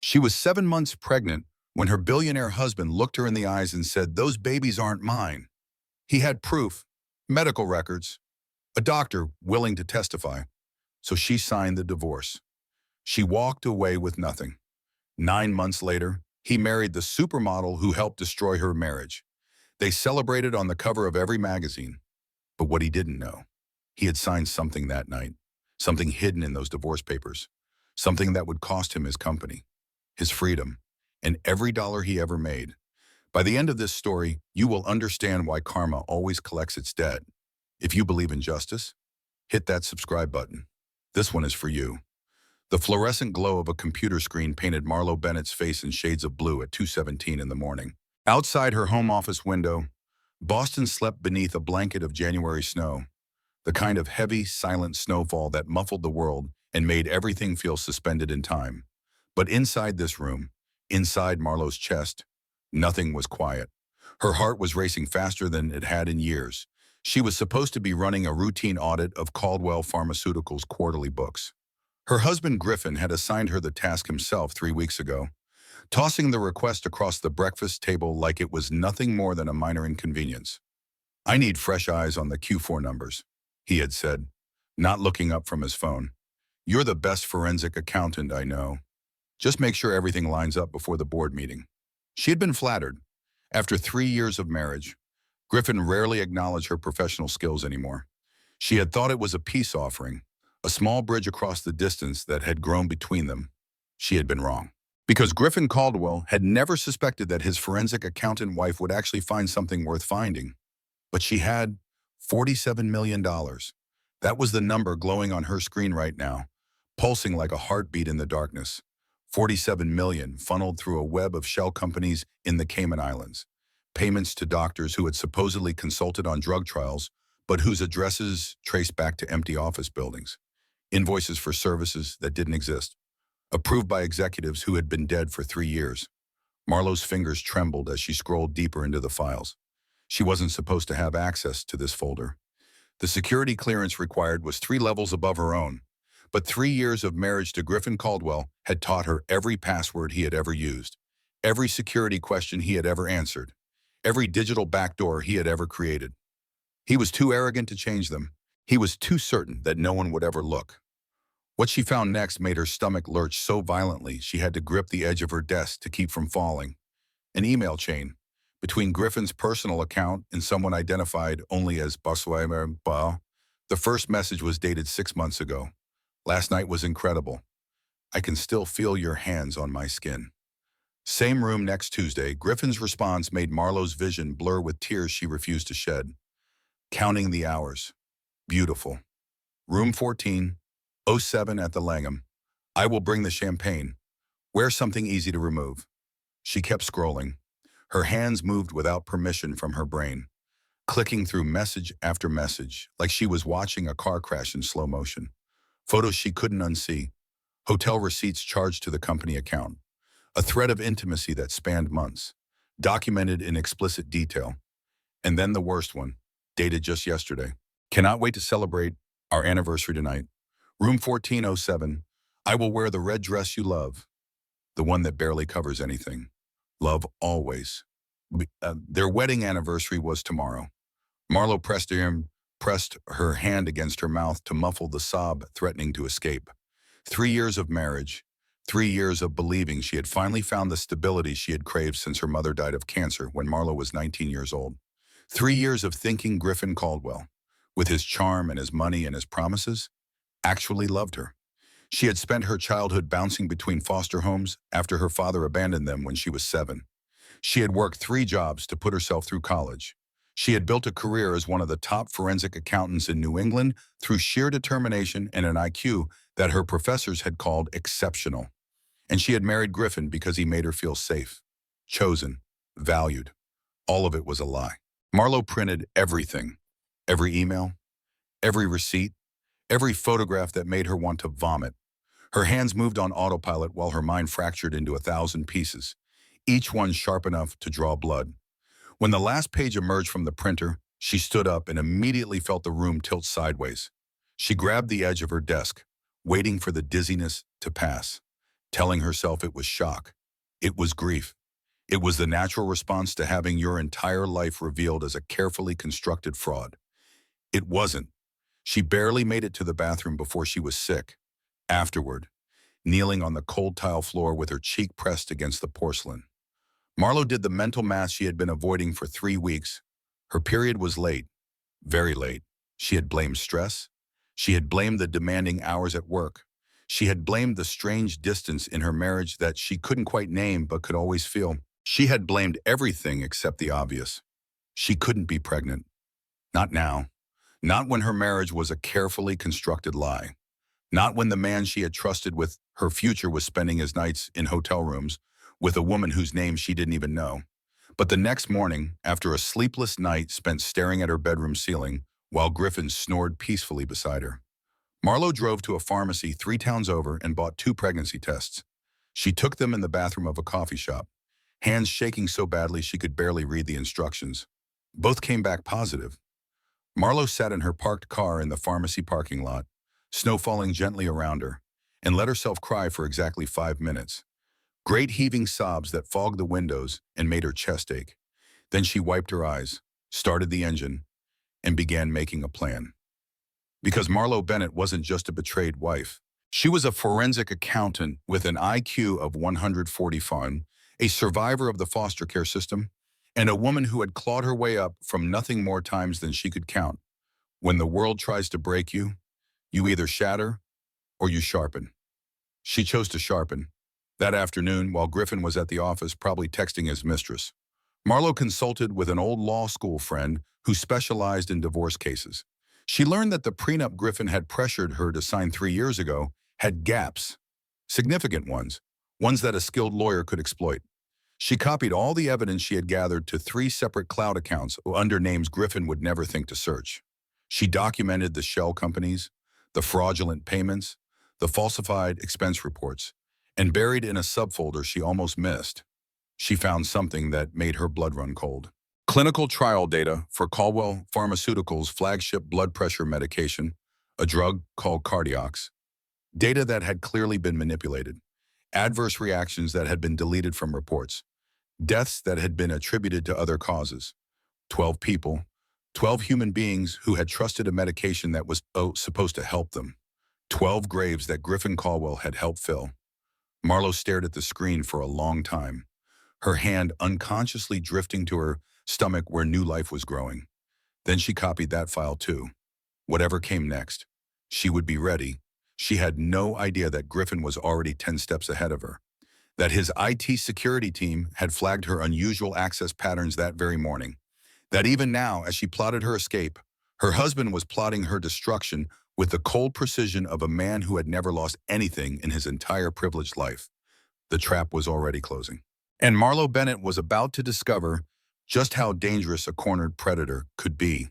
She was 7 months pregnant when her billionaire husband looked her in the eyes and said, "Those babies aren't mine." He had proof, medical records, a doctor willing to testify. So she signed the divorce. She walked away with nothing. 9 months later, he married the supermodel who helped destroy her marriage. They celebrated on the cover of every magazine. But what he didn't know, he had signed something that night, something hidden in those divorce papers, something that would cost him his company, his freedom, and every dollar he ever made. By the end of this story, you will understand why karma always collects its debt. If you believe in justice, hit that subscribe button. This one is for you. The fluorescent glow of a computer screen painted Marlo Bennett's face in shades of blue at 2:17 in the morning. Outside her home office window, Boston slept beneath a blanket of January snow, the kind of heavy, silent snowfall that muffled the world and made everything feel suspended in time. But inside this room, inside Marlo's chest, nothing was quiet. Her heart was racing faster than it had in years. She was supposed to be running a routine audit of Caldwell Pharmaceuticals' quarterly books. Her husband Griffin had assigned her the task himself 3 weeks ago, tossing the request across the breakfast table like it was nothing more than a minor inconvenience. "I need fresh eyes on the Q4 numbers," he had said, not looking up from his phone. "You're the best forensic accountant I know. Just make sure everything lines up before the board meeting." She had been flattered. After 3 years of marriage, Griffin rarely acknowledged her professional skills anymore. She had thought it was a peace offering, a small bridge across the distance that had grown between them. She had been wrong. Because Griffin Caldwell had never suspected that his forensic accountant wife would actually find something worth finding. But she had $47 million. That was the number glowing on her screen right now, pulsing like a heartbeat in the darkness. 47 million funneled through a web of shell companies in the Cayman Islands. Payments to doctors who had supposedly consulted on drug trials, but whose addresses traced back to empty office buildings. Invoices for services that didn't exist. Approved by executives who had been dead for 3 years. Marlo's fingers trembled as she scrolled deeper into the files. She wasn't supposed to have access to this folder. The security clearance required was 3 levels above her own. But 3 years of marriage to Griffin Caldwell had taught her every password he had ever used, every security question he had ever answered, every digital backdoor he had ever created. He was too arrogant to change them. He was too certain that no one would ever look. What she found next made her stomach lurch so violently she had to grip the edge of her desk to keep from falling. An email chain between Griffin's personal account and someone identified only as Baswaimer. The first message was dated 6 months ago. "Last night was incredible. I can still feel your hands on my skin." Same room next Tuesday, Griffin's response made Marlo's vision blur with tears she refused to shed. Counting the hours. Beautiful. Room 1407 at the Langham. "I will bring the champagne. Wear something easy to remove." She kept scrolling. Her hands moved without permission from her brain, clicking through message after message, like she was watching a car crash in slow motion. Photos she couldn't unsee. Hotel receipts charged to the company account. A thread of intimacy that spanned months, documented in explicit detail. And then the worst one, dated just yesterday. "Cannot wait to celebrate our anniversary tonight. Room 1407. I will wear the red dress you love. The one that barely covers anything. Love always." Their wedding anniversary was tomorrow. Marlo pressed her hand against her mouth to muffle the sob threatening to escape. 3 years of marriage, 3 years of believing she had finally found the stability she had craved since her mother died of cancer when Marlo was 19 years old. 3 years of thinking Griffin Caldwell, with his charm and his money and his promises, actually loved her. She had spent her childhood bouncing between foster homes after her father abandoned them when she was 7. She had worked 3 jobs to put herself through college. She had built a career as one of the top forensic accountants in New England through sheer determination and an IQ that her professors had called exceptional. And she had married Griffin because he made her feel safe, chosen, valued. All of it was a lie. Marlo printed everything, every email, every receipt, every photograph that made her want to vomit. Her hands moved on autopilot while her mind fractured into 1,000 pieces, each one sharp enough to draw blood. When the last page emerged from the printer, she stood up and immediately felt the room tilt sideways. She grabbed the edge of her desk, waiting for the dizziness to pass. telling herself it was shock. It was grief. It was the natural response to having your entire life revealed as a carefully constructed fraud. It wasn't. She barely made it to the bathroom before she was sick. Afterward, kneeling on the cold tile floor with her cheek pressed against the porcelain. Marlo did the mental math she had been avoiding for 3 weeks. Her period was late, very late. She had blamed stress. She had blamed the demanding hours at work. She had blamed the strange distance in her marriage that she couldn't quite name but could always feel. She had blamed everything except the obvious. She couldn't be pregnant. Not now. Not when her marriage was a carefully constructed lie. Not when the man she had trusted with her future was spending his nights in hotel rooms with a woman whose name she didn't even know. But the next morning, after a sleepless night spent staring at her bedroom ceiling while Griffin snored peacefully beside her, Marlo drove to a pharmacy 3 towns over and bought 2 pregnancy tests. She took them in the bathroom of a coffee shop, hands shaking so badly she could barely read the instructions. Both came back positive. Marlo sat in her parked car in the pharmacy parking lot, snow falling gently around her, and let herself cry for exactly 5 minutes. Great heaving sobs that fogged the windows and made her chest ache. Then she wiped her eyes, started the engine, and began making a plan. Because Marlo Bennett wasn't just a betrayed wife. She was a forensic accountant with an IQ of 145, a survivor of the foster care system, and a woman who had clawed her way up from nothing more times than she could count. When the world tries to break you, you either shatter or you sharpen. She chose to sharpen. That afternoon, while Griffin was at the office probably texting his mistress, Marlo consulted with an old law school friend who specialized in divorce cases. She learned that the prenup Griffin had pressured her to sign 3 years ago had gaps, significant ones that a skilled lawyer could exploit. She copied all the evidence she had gathered to 3 separate cloud accounts under names Griffin would never think to search. She documented the shell companies, the fraudulent payments, the falsified expense reports, and buried in a subfolder she almost missed, she found something that made her blood run cold. Clinical trial data for Caldwell Pharmaceuticals' flagship blood pressure medication, a drug called Cardiox. Data that had clearly been manipulated. Adverse reactions that had been deleted from reports. Deaths that had been attributed to other causes. 12 people, 12 human beings who had trusted a medication that was supposed to help them. 12 graves that Griffin Caldwell had helped fill. Marlo stared at the screen for a long time, her hand unconsciously drifting to her stomach where new life was growing. Then she copied that file too. Whatever came next, she would be ready. She had no idea that Griffin was already 10 steps ahead of her, that his IT security team had flagged her unusual access patterns that very morning, that even now, as she plotted her escape, her husband was plotting her destruction with the cold precision of a man who had never lost anything in his entire privileged life. The trap was already closing. And Marlo Bennett was about to discover just how dangerous a cornered predator could be.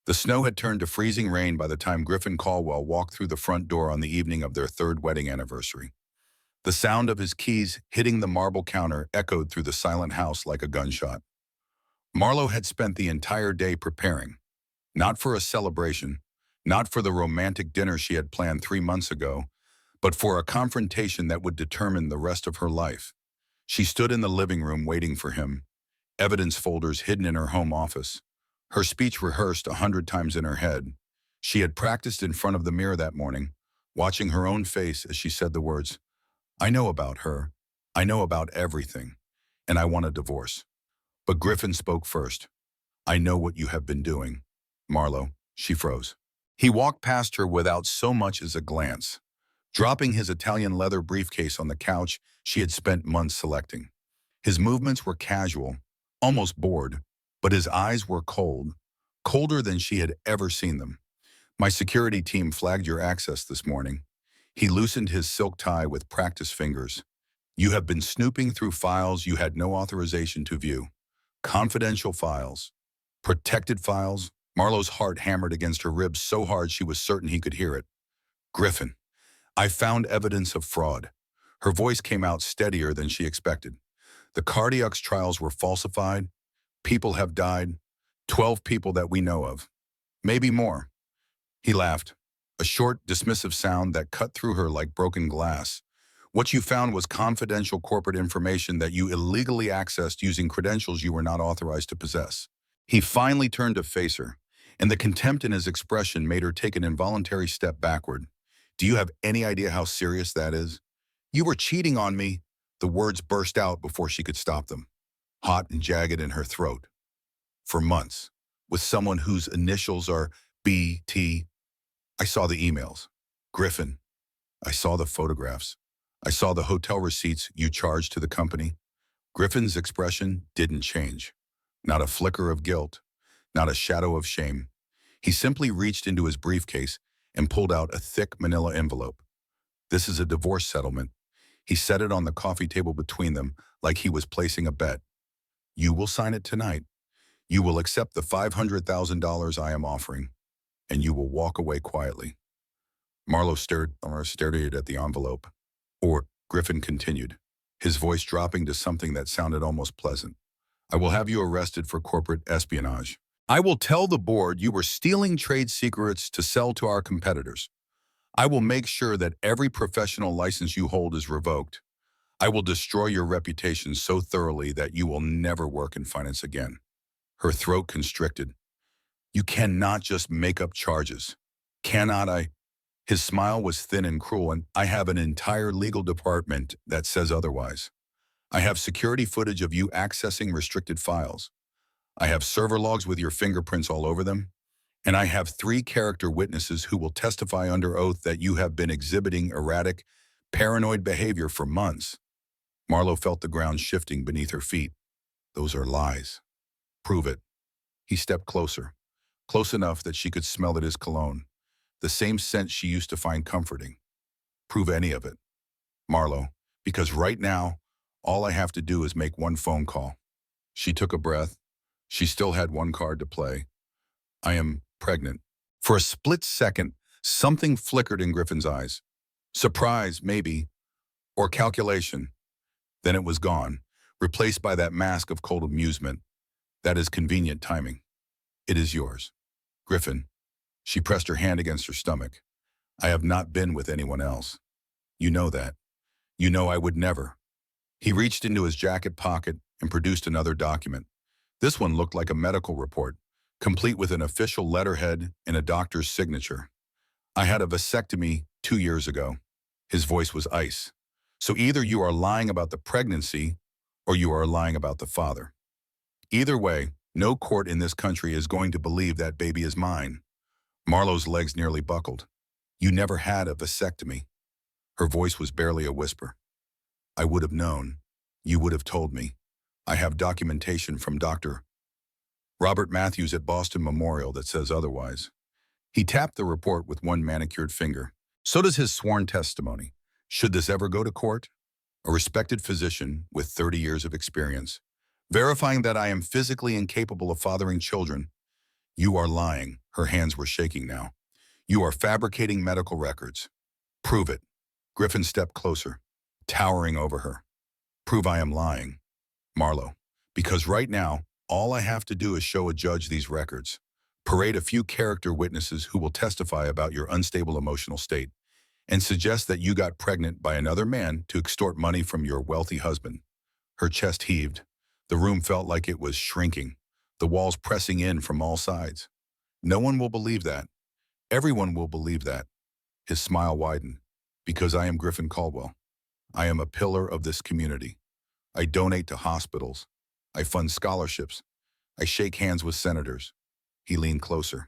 The snow had turned to freezing rain by the time Griffin Caldwell walked through the front door on the evening of their 3rd wedding anniversary. The sound of his keys hitting the marble counter echoed through the silent house like a gunshot. Marlo had spent the entire day preparing, not for a celebration, not for the romantic dinner she had planned 3 months ago, but for a confrontation that would determine the rest of her life. She stood in the living room waiting for him, evidence folders hidden in her home office, her speech rehearsed 100 times in her head. She had practiced in front of the mirror that morning, watching her own face as she said the words, "I know about her. I know about everything, and I want a divorce." But Griffin spoke first. "I know what you have been doing." Marlo, she froze. He walked past her without so much as a glance, dropping his Italian leather briefcase on the couch she had spent months selecting. His movements were casual, almost bored, but his eyes were cold, colder than she had ever seen them. "My security team flagged your access this morning." He loosened his silk tie with practiced fingers. "You have been snooping through files you had no authorization to view. Confidential files. Protected files." Marlo's heart hammered against her ribs so hard she was certain he could hear it. "Griffin, I found evidence of fraud." Her voice came out steadier than she expected. "The Cardiox trials were falsified. People have died. 12 people that we know of. Maybe more." He laughed, a short, dismissive sound that cut through her like broken glass. What you found was confidential corporate information that you illegally accessed using credentials you were not authorized to possess. He finally turned to face her, and the contempt in his expression made her take an involuntary step backward. Do you have any idea how serious that is? You were cheating on me. The words burst out before she could stop them, hot and jagged in her throat. For months, with someone whose initials are BT. I saw the emails. Griffin. I saw the photographs. I saw the hotel receipts you charged to the company. Griffin's expression didn't change. Not a flicker of guilt, not a shadow of shame. He simply reached into his briefcase and pulled out a thick manila envelope. This is a divorce settlement. He set it on the coffee table between them like he was placing a bet. You will sign it tonight. You will accept the $500,000 I am offering, and you will walk away quietly. Marlowe stared at the envelope. Or, Griffin continued, his voice dropping to something that sounded almost pleasant. I will have you arrested for corporate espionage. I will tell the board you were stealing trade secrets to sell to our competitors. I will make sure that every professional license you hold is revoked. I will destroy your reputation so thoroughly that you will never work in finance again. Her throat constricted. You cannot just make up charges. Cannot I? His smile was thin and cruel, and I have an entire legal department that says otherwise. I have security footage of you accessing restricted files. I have server logs with your fingerprints all over them. And I have 3 character witnesses who will testify under oath that you have been exhibiting erratic, paranoid behavior for months. Marlowe felt the ground shifting beneath her feet. Those are lies. Prove it. He stepped closer, close enough that she could smell it his cologne, the same scent she used to find comforting. Prove any of it, Marlowe, because right now, all I have to do is make one phone call. She took a breath. She still had one card to play. I am pregnant. For a split second, something flickered in Griffin's eyes. Surprise, maybe, or calculation. Then it was gone, replaced by that mask of cold amusement. That is convenient timing. It is yours. Griffin. She pressed her hand against her stomach. I have not been with anyone else. You know that. You know I would never. He reached into his jacket pocket and produced another document. This one looked like a medical report, complete with an official letterhead and a doctor's signature. I had a vasectomy 2 years ago. His voice was ice. So either you are lying about the pregnancy or you are lying about the father. Either way, no court in this country is going to believe that baby is mine. Marlowe's legs nearly buckled. You never had a vasectomy. Her voice was barely a whisper. I would have known. You would have told me. I have documentation from Dr. Robert Matthews at Boston Memorial that says otherwise. He tapped the report with one manicured finger. So does his sworn testimony. Should this ever go to court? A respected physician with 30 years of experience, verifying that I am physically incapable of fathering children. You are lying. Her hands were shaking now. You are fabricating medical records. Prove it. Griffin stepped closer, towering over her. Prove I am lying. Marlowe, because right now, all I have to do is show a judge these records, parade a few character witnesses who will testify about your unstable emotional state, and suggest that you got pregnant by another man to extort money from your wealthy husband. Her chest heaved. The room felt like it was shrinking, the walls pressing in from all sides. No one will believe that. Everyone will believe that. His smile widened. Because I am Griffin Caldwell. I am a pillar of this community. I donate to hospitals. I fund scholarships. I shake hands with senators. He leaned closer.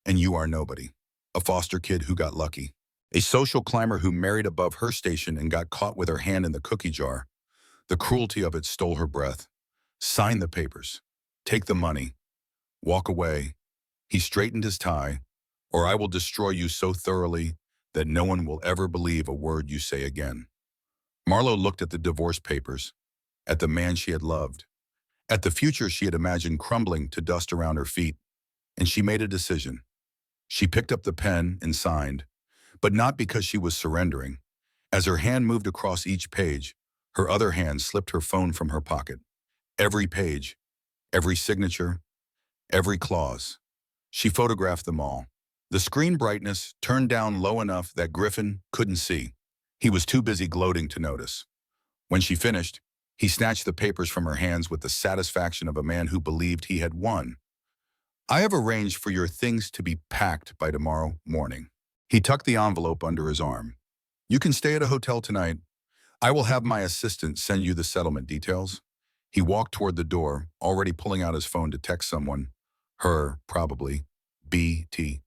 And you are nobody. A foster kid who got lucky. A social climber who married above her station and got caught with her hand in the cookie jar. The cruelty of it stole her breath. Sign the papers. Take the money. Walk away. He straightened his tie. Or I will destroy you so thoroughly that no one will ever believe a word you say again. Marlowe looked at the divorce papers, at the man she had loved, at the future she had imagined crumbling to dust around her feet, and she made a decision. She picked up the pen and signed, but not because she was surrendering. As her hand moved across each page, her other hand slipped her phone from her pocket. Every page, every signature, every clause. She photographed them all. The screen brightness turned down low enough that Griffin couldn't see. He was too busy gloating to notice. When she finished, he snatched the papers from her hands with the satisfaction of a man who believed he had won. I have arranged for your things to be packed by tomorrow morning. He tucked the envelope under his arm. You can stay at a hotel tonight. I will have my assistant send you the settlement details. He walked toward the door, already pulling out his phone to text someone. Her, probably. BT.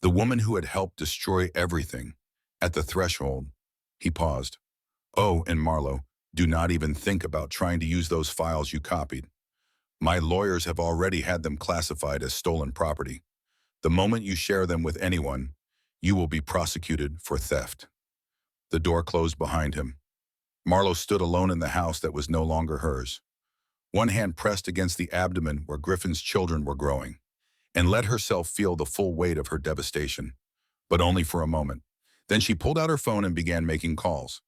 The woman who had helped destroy everything. At the threshold, he paused. Oh, and Marlo, do not even think about trying to use those files you copied. My lawyers have already had them classified as stolen property. The moment you share them with anyone, you will be prosecuted for theft. The door closed behind him. Marlo stood alone in the house that was no longer hers. One hand pressed against the abdomen where Griffin's children were growing, and let herself feel the full weight of her devastation, but only for a moment. Then she pulled out her phone and began making calls.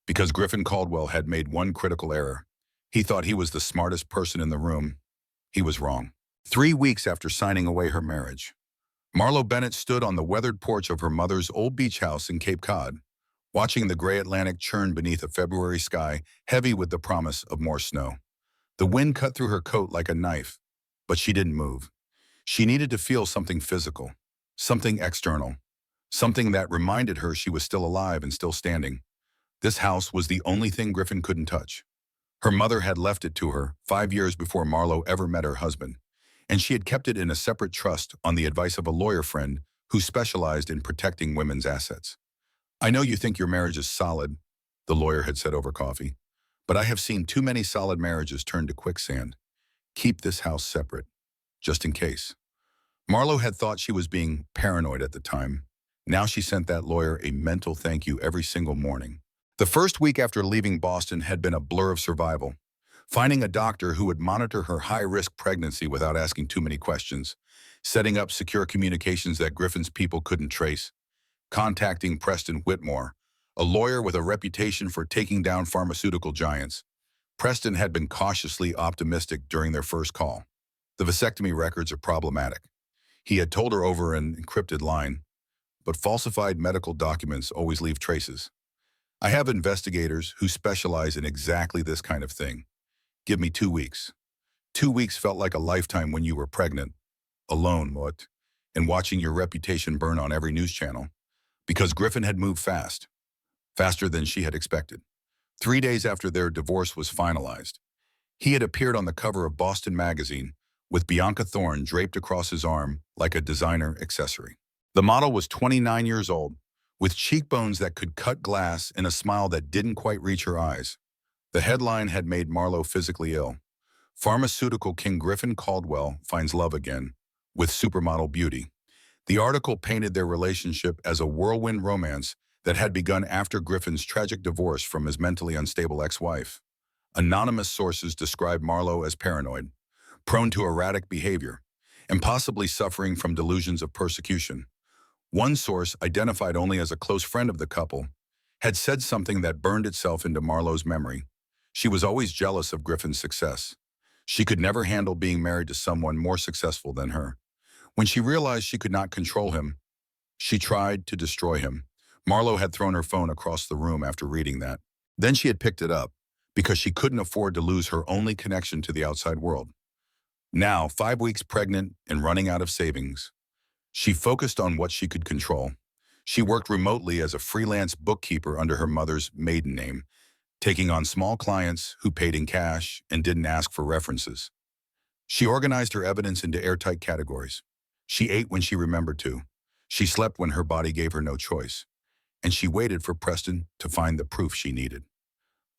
Because Griffin Caldwell had made one critical error. He thought he was the smartest person in the room. He was wrong. 3 weeks after signing away her marriage, Marlo Bennett stood on the weathered porch of her mother's old beach house in Cape Cod, watching the gray Atlantic churn beneath a February sky heavy with the promise of more snow. The wind cut through her coat like a knife, but she didn't move. She needed to feel something physical, something external, something that reminded her she was still alive and still standing. This house was the only thing Griffin couldn't touch. Her mother had left it to her 5 years before Marlo ever met her husband, and she had kept it in a separate trust on the advice of a lawyer friend who specialized in protecting women's assets. I know you think your marriage is solid, the lawyer had said over coffee, but I have seen too many solid marriages turn to quicksand. Keep this house separate, just in case. Marlo had thought she was being paranoid at the time. Now she sent that lawyer a mental thank you every single morning. The first week after leaving Boston had been a blur of survival. Finding a doctor who would monitor her high-risk pregnancy without asking too many questions, setting up secure communications that Griffin's people couldn't trace, contacting Preston Whitmore, a lawyer with a reputation for taking down pharmaceutical giants. Preston had been cautiously optimistic during their first call. The vasectomy records are problematic. He had told her over an encrypted line, but falsified medical documents always leave traces. I have investigators who specialize in exactly this kind of thing. Give me 2 weeks. 2 weeks felt like a lifetime when you were pregnant, alone, what, and watching your reputation burn on every news channel. Because Griffin had moved fast, faster than she had expected. 3 days after their divorce was finalized, he had appeared on the cover of Boston Magazine with Bianca Thorne draped across his arm like a designer accessory. The model was 29 years old, with cheekbones that could cut glass and a smile that didn't quite reach her eyes. The headline had made Marlo physically ill. Pharmaceutical king Griffin Caldwell finds love again, with supermodel beauty. The article painted their relationship as a whirlwind romance that had begun after Griffin's tragic divorce from his mentally unstable ex-wife. Anonymous sources described Marlo as paranoid, prone to erratic behavior, and possibly suffering from delusions of persecution. One source, identified only as a close friend of the couple, had said something that burned itself into Marlo's memory. She was always jealous of Griffin's success. She could never handle being married to someone more successful than her. When she realized she could not control him, she tried to destroy him. Marlo had thrown her phone across the room after reading that. Then she had picked it up, because she couldn't afford to lose her only connection to the outside world. Now, 5 weeks pregnant and running out of savings, she focused on what she could control. She worked remotely as a freelance bookkeeper under her mother's maiden name, taking on small clients who paid in cash and didn't ask for references. She organized her evidence into airtight categories. She ate when she remembered to. She slept when her body gave her no choice. And she waited for Preston to find the proof she needed.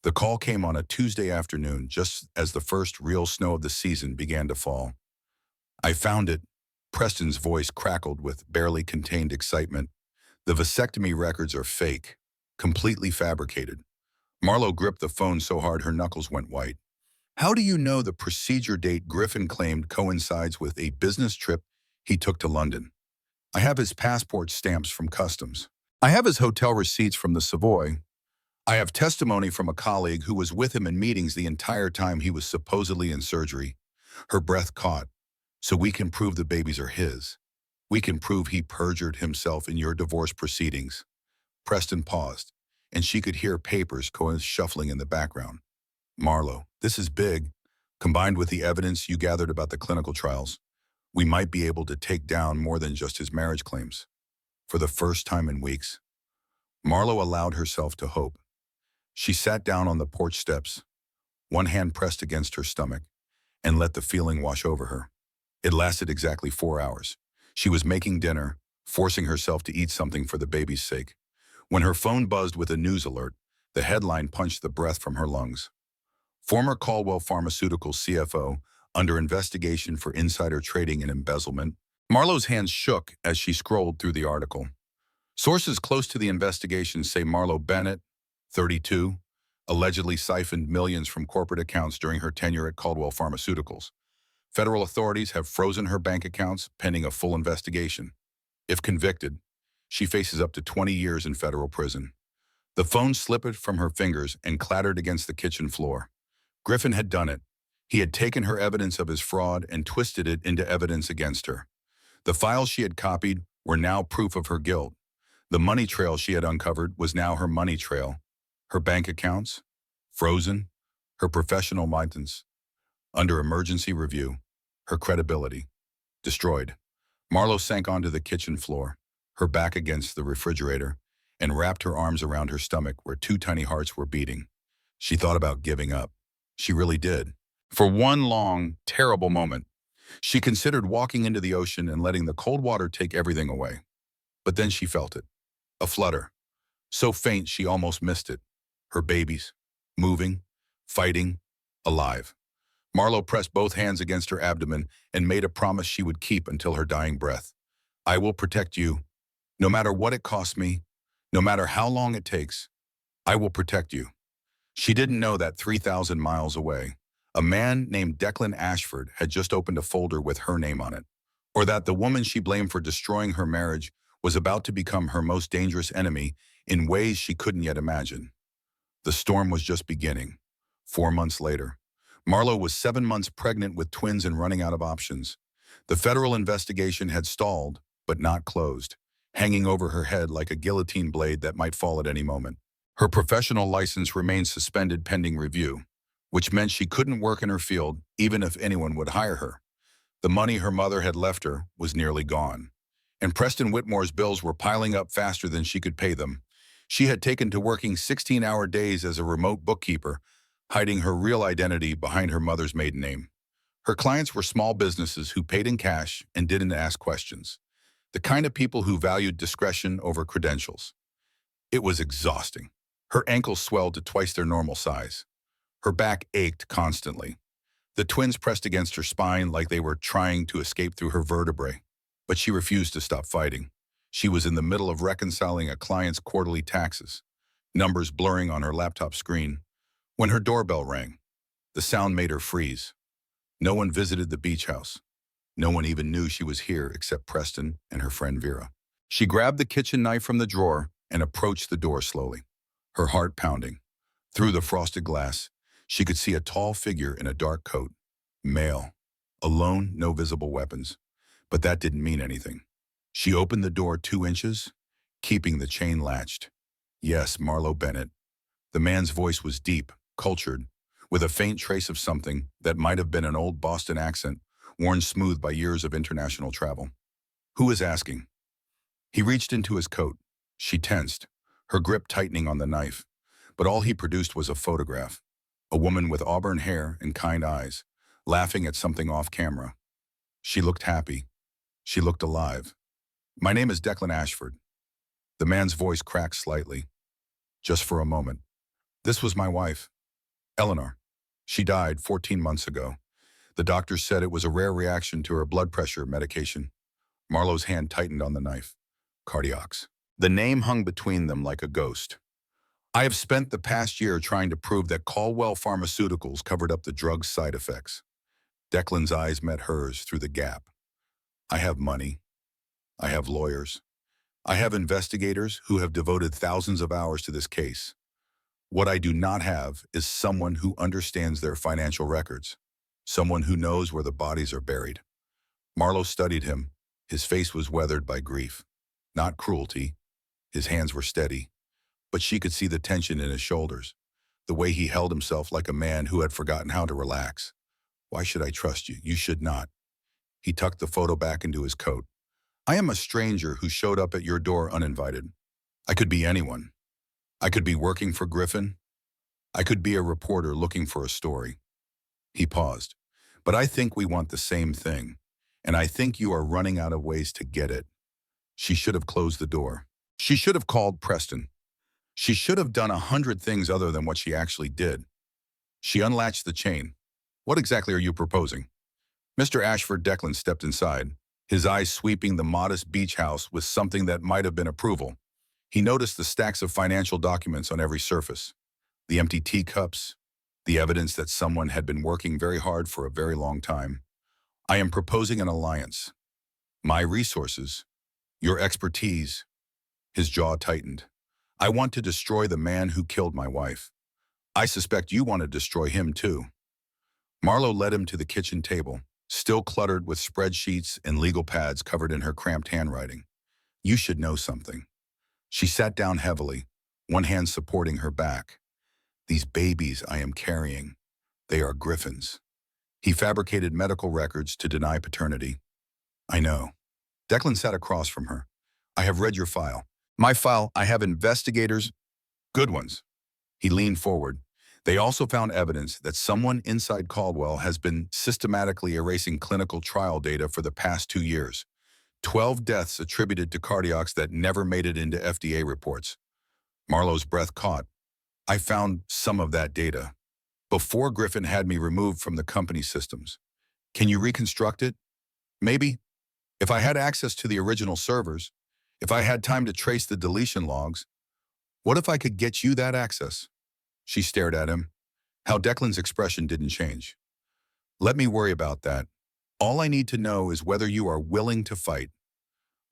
The call came on a Tuesday afternoon, just as the first real snow of the season began to fall. I found it. Preston's voice crackled with barely contained excitement. The vasectomy records are fake, completely fabricated. Marlo gripped the phone so hard her knuckles went white. How do you know the procedure date Griffin claimed coincides with a business trip he took to London? I have his passport stamps from customs. I have his hotel receipts from the Savoy. I have testimony from a colleague who was with him in meetings the entire time he was supposedly in surgery. Her breath caught. So we can prove the babies are his. We can prove he perjured himself in your divorce proceedings. Preston paused, and she could hear papers going shuffling in the background. Marlo, this is big. Combined with the evidence you gathered about the clinical trials, we might be able to take down more than just his marriage claims. For the first time in weeks, Marlo allowed herself to hope. She sat down on the porch steps, one hand pressed against her stomach, and let the feeling wash over her. It lasted exactly 4 hours. She was making dinner, forcing herself to eat something for the baby's sake. When her phone buzzed with a news alert, the headline punched the breath from her lungs. Former Caldwell Pharmaceuticals CFO under investigation for insider trading and embezzlement. Marlo's hands shook as she scrolled through the article. Sources close to the investigation say Marlo Bennett, 32, allegedly siphoned millions from corporate accounts during her tenure at Caldwell Pharmaceuticals. Federal authorities have frozen her bank accounts pending a full investigation. If convicted, she faces up to 20 years in federal prison. The phone slipped from her fingers and clattered against the kitchen floor. Griffin had done it. He had taken her evidence of his fraud and twisted it into evidence against her. The files she had copied were now proof of her guilt. The money trail she had uncovered was now her money trail. Her bank accounts, frozen. Her professional license, under emergency review. Her credibility, destroyed. Marlo sank onto the kitchen floor, her back against the refrigerator, and wrapped her arms around her stomach where two tiny hearts were beating. She thought about giving up. She really did. For one long, terrible moment, she considered walking into the ocean and letting the cold water take everything away. But then she felt it. A flutter. So faint she almost missed it. Her babies. Moving. Fighting. Alive. Marlo pressed both hands against her abdomen and made a promise she would keep until her dying breath. I will protect you. No matter what it costs me. No matter how long it takes. I will protect you. She didn't know that 3,000 miles away, a man named Declan Ashford had just opened a folder with her name on it, or that the woman she blamed for destroying her marriage was about to become her most dangerous enemy in ways she couldn't yet imagine. The storm was just beginning. 4 months later, Marlo was 7 months pregnant with twins and running out of options. The federal investigation had stalled, but not closed, hanging over her head like a guillotine blade that might fall at any moment. Her professional license remained suspended pending review, which meant she couldn't work in her field even if anyone would hire her. The money her mother had left her was nearly gone, and Preston Whitmore's bills were piling up faster than she could pay them. She had taken to working 16-hour days as a remote bookkeeper, hiding her real identity behind her mother's maiden name. Her clients were small businesses who paid in cash and didn't ask questions, the kind of people who valued discretion over credentials. It was exhausting. Her ankles swelled to twice their normal size. Her back ached constantly. The twins pressed against her spine like they were trying to escape through her vertebrae. But she refused to stop fighting. She was in the middle of reconciling a client's quarterly taxes, numbers blurring on her laptop screen, when her doorbell rang. The sound made her freeze. No one visited the beach house. No one even knew she was here except Preston and her friend Vera. She grabbed the kitchen knife from the drawer and approached the door slowly, her heart pounding. Through the frosted glass, she could see a tall figure in a dark coat, male, alone, no visible weapons. But that didn't mean anything. She opened the door 2 inches, keeping the chain latched. Yes, Marlo Bennett. The man's voice was deep, cultured, with a faint trace of something that might have been an old Boston accent, worn smooth by years of international travel. Who is asking? He reached into his coat. She tensed, her grip tightening on the knife. But all he produced was a photograph. A woman with auburn hair and kind eyes, laughing at something off camera. She looked happy. She looked alive. My name is Declan Ashford. The man's voice cracked slightly. Just for a moment. This was my wife, Eleanor. She died 14 months ago. The doctor said it was a rare reaction to her blood pressure medication. Marlo's hand tightened on the knife. Cardiacs. The name hung between them like a ghost. I have spent the past year trying to prove that Caldwell Pharmaceuticals covered up the drug's side effects. Declan's eyes met hers through the gap. I have money. I have lawyers. I have investigators who have devoted thousands of hours to this case. What I do not have is someone who understands their financial records, someone who knows where the bodies are buried. Marlo studied him. His face was weathered by grief, not cruelty. His hands were steady, but she could see the tension in his shoulders, the way he held himself like a man who had forgotten how to relax. Why should I trust you? You should not. He tucked the photo back into his coat. I am a stranger who showed up at your door uninvited. I could be anyone. I could be working for Griffin. I could be a reporter looking for a story. He paused. But I think we want the same thing, and I think you are running out of ways to get it. She should have closed the door. She should have called Preston. She should have done 100 things other than what she actually did. She unlatched the chain. What exactly are you proposing? Mr. Ashford Declan stepped inside, his eyes sweeping the modest beach house with something that might have been approval. He noticed the stacks of financial documents on every surface, the empty teacups, the evidence that someone had been working very hard for a very long time. I am proposing an alliance. My resources, your expertise. His jaw tightened. I want to destroy the man who killed my wife. I suspect you want to destroy him too. Marlowe led him to the kitchen table, still cluttered with spreadsheets and legal pads covered in her cramped handwriting. You should know something. She sat down heavily, one hand supporting her back. These babies I am carrying, they are Griffin's. He fabricated medical records to deny paternity. I know. Declan sat across from her. I have read your file. My file, I have investigators, good ones. He leaned forward. They also found evidence that someone inside Caldwell has been systematically erasing clinical trial data for the past 2 years. 12 deaths attributed to cardiacs that never made it into FDA reports. Marlowe's breath caught. I found some of that data before Griffin had me removed from the company's systems. Can you reconstruct it? Maybe. If I had access to the original servers, if I had time to trace the deletion logs, what if I could get you that access? She stared at him. How Declan's expression didn't change. Let me worry about that. All I need to know is whether you are willing to fight.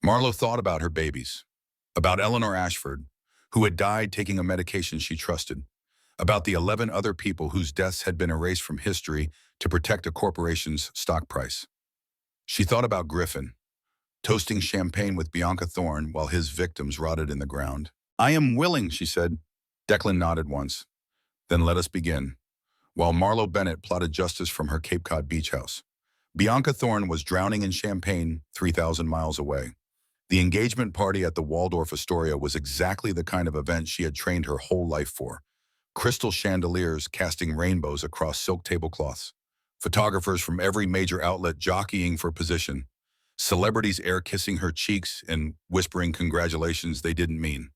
Marlowe thought about her babies, about Eleanor Ashford, who had died taking a medication she trusted, about the 11 other people whose deaths had been erased from history to protect a corporation's stock price. She thought about Griffin, toasting champagne with Bianca Thorne while his victims rotted in the ground. I am willing, she said. Declan nodded once. Then let us begin. While Marlowe Bennett plotted justice from her Cape Cod beach house, Bianca Thorne was drowning in champagne 3,000 miles away. The engagement party at the Waldorf Astoria was exactly the kind of event she had trained her whole life for. Crystal chandeliers casting rainbows across silk tablecloths, photographers from every major outlet jockeying for position, celebrities air-kissing her cheeks and whispering congratulations they didn't mean.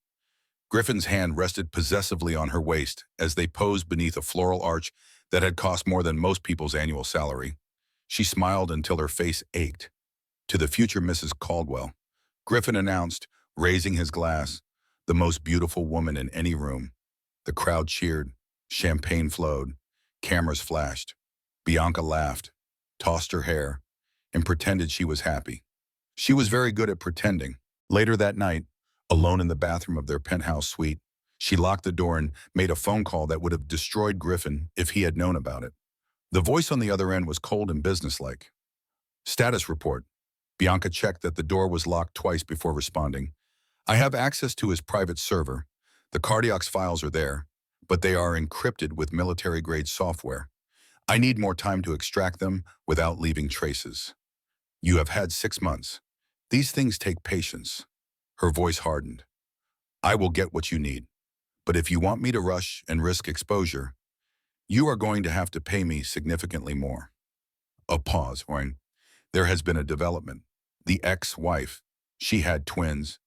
Griffin's hand rested possessively on her waist as they posed beneath a floral arch that had cost more than most people's annual salary. She smiled until her face ached. To the future Mrs. Caldwell, Griffin announced, raising his glass, the most beautiful woman in any room. The crowd cheered, champagne flowed, cameras flashed. Bianca laughed, tossed her hair, and pretended she was happy. She was very good at pretending. Later that night, alone in the bathroom of their penthouse suite, she locked the door and made a phone call that would have destroyed Griffin if he had known about it. The voice on the other end was cold and businesslike. Status report. Bianca checked that the door was locked twice before responding. I have access to his private server. The cardiac's files are there, but they are encrypted with military-grade software. I need more time to extract them without leaving traces. You have had 6 months. These things take patience. Her voice hardened. I will get what you need. But if you want me to rush and risk exposure, you are going to have to pay me significantly more. A pause, Orin. There has been a development. The ex-wife. She had twins.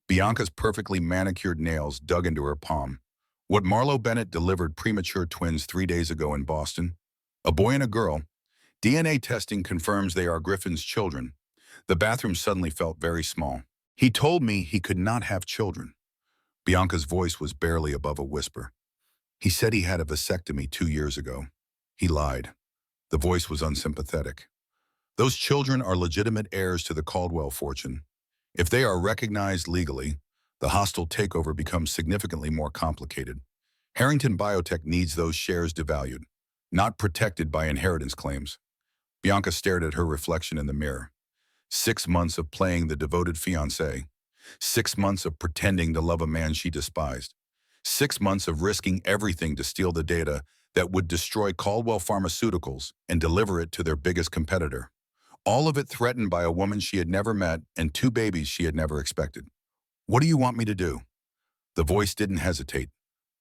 Bianca's perfectly manicured nails dug into her palm. What Marlowe Bennett delivered premature twins 3 days ago in Boston. A boy and a girl. DNA testing confirms they are Griffin's children. The bathroom suddenly felt very small. He told me he could not have children. Bianca's voice was barely above a whisper. He said he had a vasectomy 2 years ago. He lied. The voice was unsympathetic. Those children are legitimate heirs to the Caldwell fortune. If they are recognized legally, the hostile takeover becomes significantly more complicated. Harrington Biotech needs those shares devalued, not protected by inheritance claims. Bianca stared at her reflection in the mirror. 6 months of playing the devoted fiancé. 6 months of pretending to love a man she despised. 6 months of risking everything to steal the data that would destroy Caldwell Pharmaceuticals and deliver it to their biggest competitor. All of it threatened by a woman she had never met and two babies she had never expected. What do you want me to do? The voice didn't hesitate.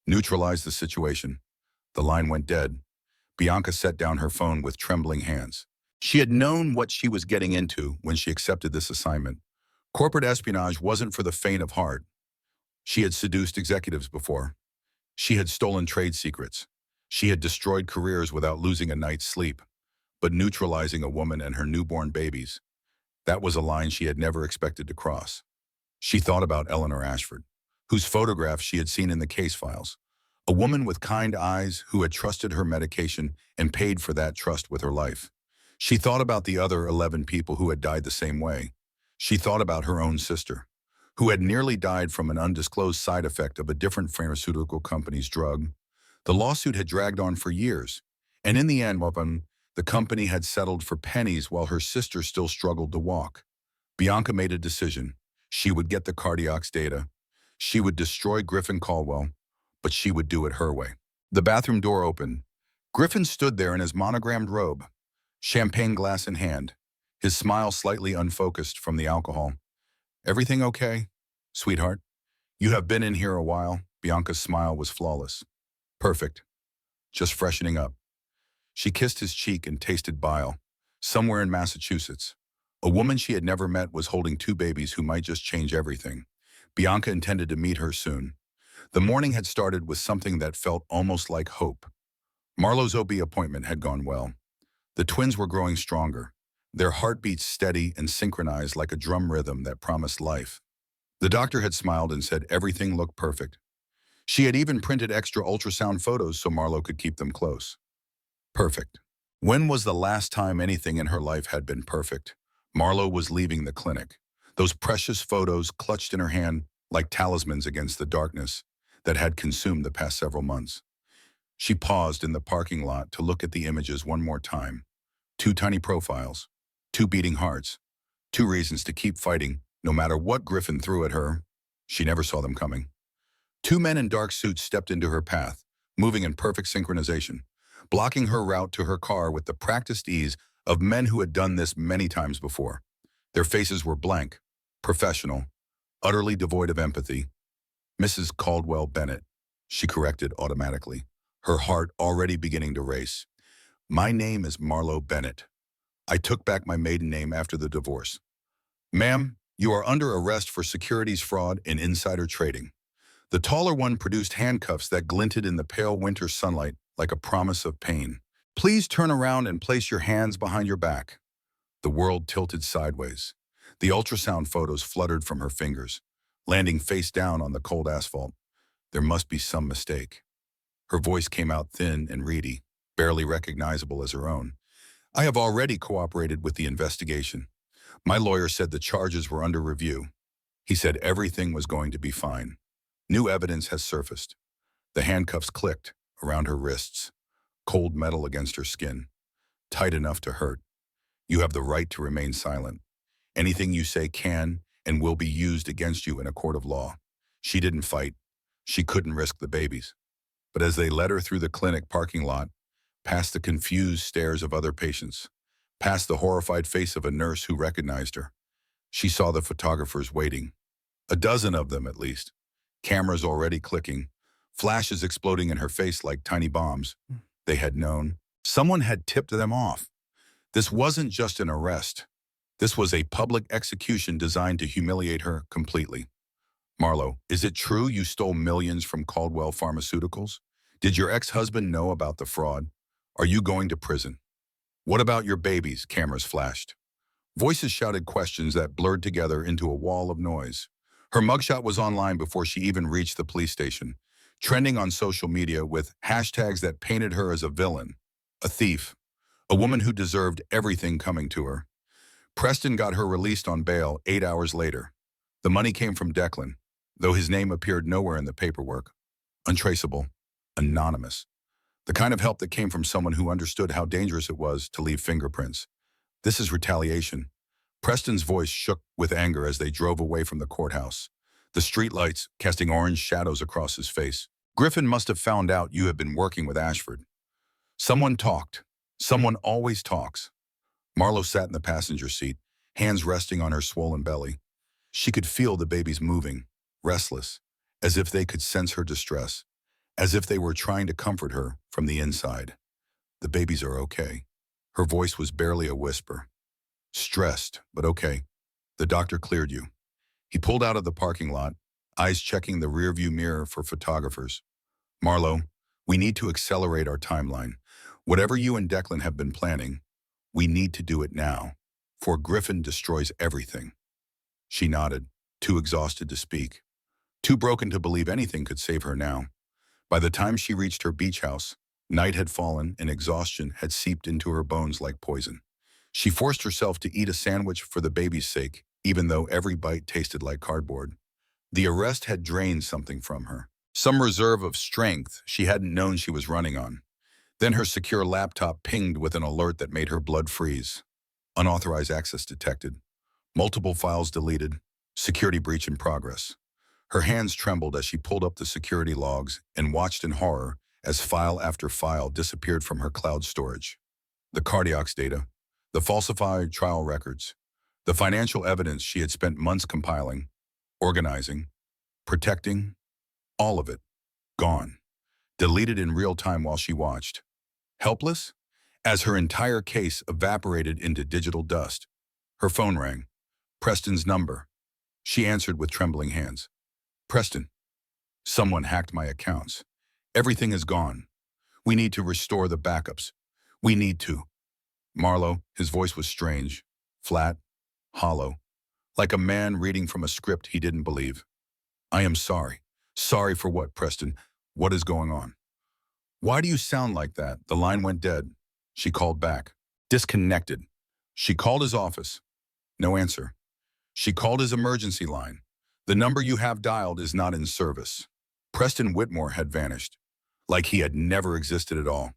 Neutralize the situation. The line went dead. Bianca set down her phone with trembling hands. She had known what she was getting into when she accepted this assignment. Corporate espionage wasn't for the faint of heart. She had seduced executives before. She had stolen trade secrets. She had destroyed careers without losing a night's sleep. But neutralizing a woman and her newborn babies, that was a line she had never expected to cross. She thought about Eleanor Ashford, whose photograph she had seen in the case files. A woman with kind eyes who had trusted her medication and paid for that trust with her life. She thought about the other 11 people who had died the same way. She thought about her own sister, who had nearly died from an undisclosed side effect of a different pharmaceutical company's drug. The lawsuit had dragged on for years, and in the end, the company had settled for pennies while her sister still struggled to walk. Bianca made a decision. She would get the cardiac's data. She would destroy Griffin Caldwell, but she would do it her way. The bathroom door opened. Griffin stood there in his monogrammed robe, champagne glass in hand, his smile slightly unfocused from the alcohol. Everything okay, sweetheart? You have been in here a while. Bianca's smile was flawless. Perfect. Just freshening up. She kissed his cheek and tasted bile. Somewhere in Massachusetts, a woman she had never met was holding two babies who might just change everything. Bianca intended to meet her soon. The morning had started with something that felt almost like hope. Marlowe's OB appointment had gone well. The twins were growing stronger, their heartbeats steady and synchronized like a drum rhythm that promised life. The doctor had smiled and said everything looked perfect. She had even printed extra ultrasound photos so Marlowe could keep them close. Perfect. When was the last time anything in her life had been perfect? Marlowe was leaving the clinic, those precious photos clutched in her hand like talismans against the darkness that had consumed the past several months. She paused in the parking lot to look at the images one more time. Two tiny profiles, two beating hearts, two reasons to keep fighting no matter what Griffin threw at her. She never saw them coming. Two men in dark suits stepped into her path, moving in perfect synchronization, blocking her route to her car with the practiced ease of men who had done this many times before. Their faces were blank, professional, utterly devoid of empathy. Mrs. Caldwell Bennett, she corrected automatically, her heart already beginning to race. My name is Marlowe Bennett. I took back my maiden name after the divorce. Ma'am, you are under arrest for securities fraud and insider trading. The taller one produced handcuffs that glinted in the pale winter sunlight like a promise of pain. Please turn around and place your hands behind your back. The world tilted sideways. The ultrasound photos fluttered from her fingers, landing face down on the cold asphalt. There must be some mistake. Her voice came out thin and reedy, barely recognizable as her own. I have already cooperated with the investigation. My lawyer said the charges were under review. He said everything was going to be fine. New evidence has surfaced. The handcuffs clicked around her wrists, cold metal against her skin, tight enough to hurt. You have the right to remain silent. Anything you say can and will be used against you in a court of law. She didn't fight. She couldn't risk the babies. But as they led her through the clinic parking lot, past the confused stares of other patients, past the horrified face of a nurse who recognized her, she saw the photographers waiting. A dozen of them, at least. Cameras already clicking, flashes exploding in her face like tiny bombs. They had known. Someone had tipped them off. This wasn't just an arrest. This was a public execution designed to humiliate her completely. Marlowe, is it true you stole millions from Caldwell Pharmaceuticals? Did your ex-husband know about the fraud? Are you going to prison? What about your babies? Cameras flashed. Voices shouted questions that blurred together into a wall of noise. Her mugshot was online before she even reached the police station, trending on social media with hashtags that painted her as a villain, a thief, a woman who deserved everything coming to her. Preston got her released on bail 8 hours later. The money came from Declan, though his name appeared nowhere in the paperwork. Untraceable, anonymous. The kind of help that came from someone who understood how dangerous it was to leave fingerprints. This is retaliation. Preston's voice shook with anger as they drove away from the courthouse, the streetlights casting orange shadows across his face. Griffin must have found out you have been working with Ashford. Someone talked. Someone always talks. Marlo sat in the passenger seat, hands resting on her swollen belly. She could feel the babies moving, restless, as if they could sense her distress, as if they were trying to comfort her from the inside. The babies are okay. Her voice was barely a whisper. Stressed, but okay. The doctor cleared you. He pulled out of the parking lot, eyes checking the rearview mirror for photographers. Marlo, we need to accelerate our timeline. Whatever you and Declan have been planning, we need to do it now, for Griffin destroys everything. She nodded, too exhausted to speak, too broken to believe anything could save her now. By the time she reached her beach house, night had fallen and exhaustion had seeped into her bones like poison. She forced herself to eat a sandwich for the baby's sake, even though every bite tasted like cardboard. The arrest had drained something from her, some reserve of strength she hadn't known she was running on. Then her secure laptop pinged with an alert that made her blood freeze. Unauthorized access detected. Multiple files deleted. Security breach in progress. Her hands trembled as she pulled up the security logs and watched in horror as file after file disappeared from her cloud storage. The cardiacs data, the falsified trial records, the financial evidence she had spent months compiling, organizing, protecting, all of it, gone. Deleted in real time while she watched. Helpless? As her entire case evaporated into digital dust. Her phone rang. Preston's number. She answered with trembling hands. Preston, someone hacked my accounts. Everything is gone. We need to restore the backups. We need to. Marlo, his voice was strange, flat, hollow, like a man reading from a script he didn't believe. I am sorry. Sorry for what, Preston? What is going on? Why do you sound like that? The line went dead. She called back. Disconnected. She called his office. No answer. She called his emergency line. The number you have dialed is not in service. Preston Whitmore had vanished, like he had never existed at all.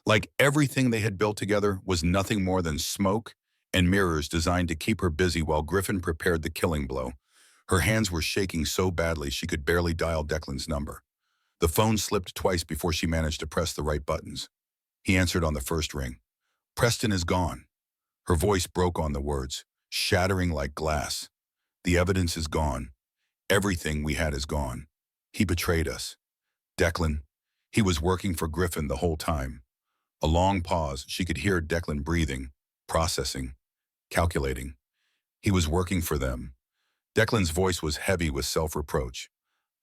Like everything they had built together was nothing more than smoke and mirrors designed to keep her busy while Griffin prepared the killing blow. Her hands were shaking so badly she could barely dial Declan's number. The phone slipped twice before she managed to press the right buttons. He answered on the first ring. Preston is gone. Her voice broke on the words, shattering like glass. The evidence is gone. Everything we had is gone. He betrayed us. Declan, he was working for Griffin the whole time. A long pause, she could hear Declan breathing, processing, calculating. He was working for them. Declan's voice was heavy with self-reproach.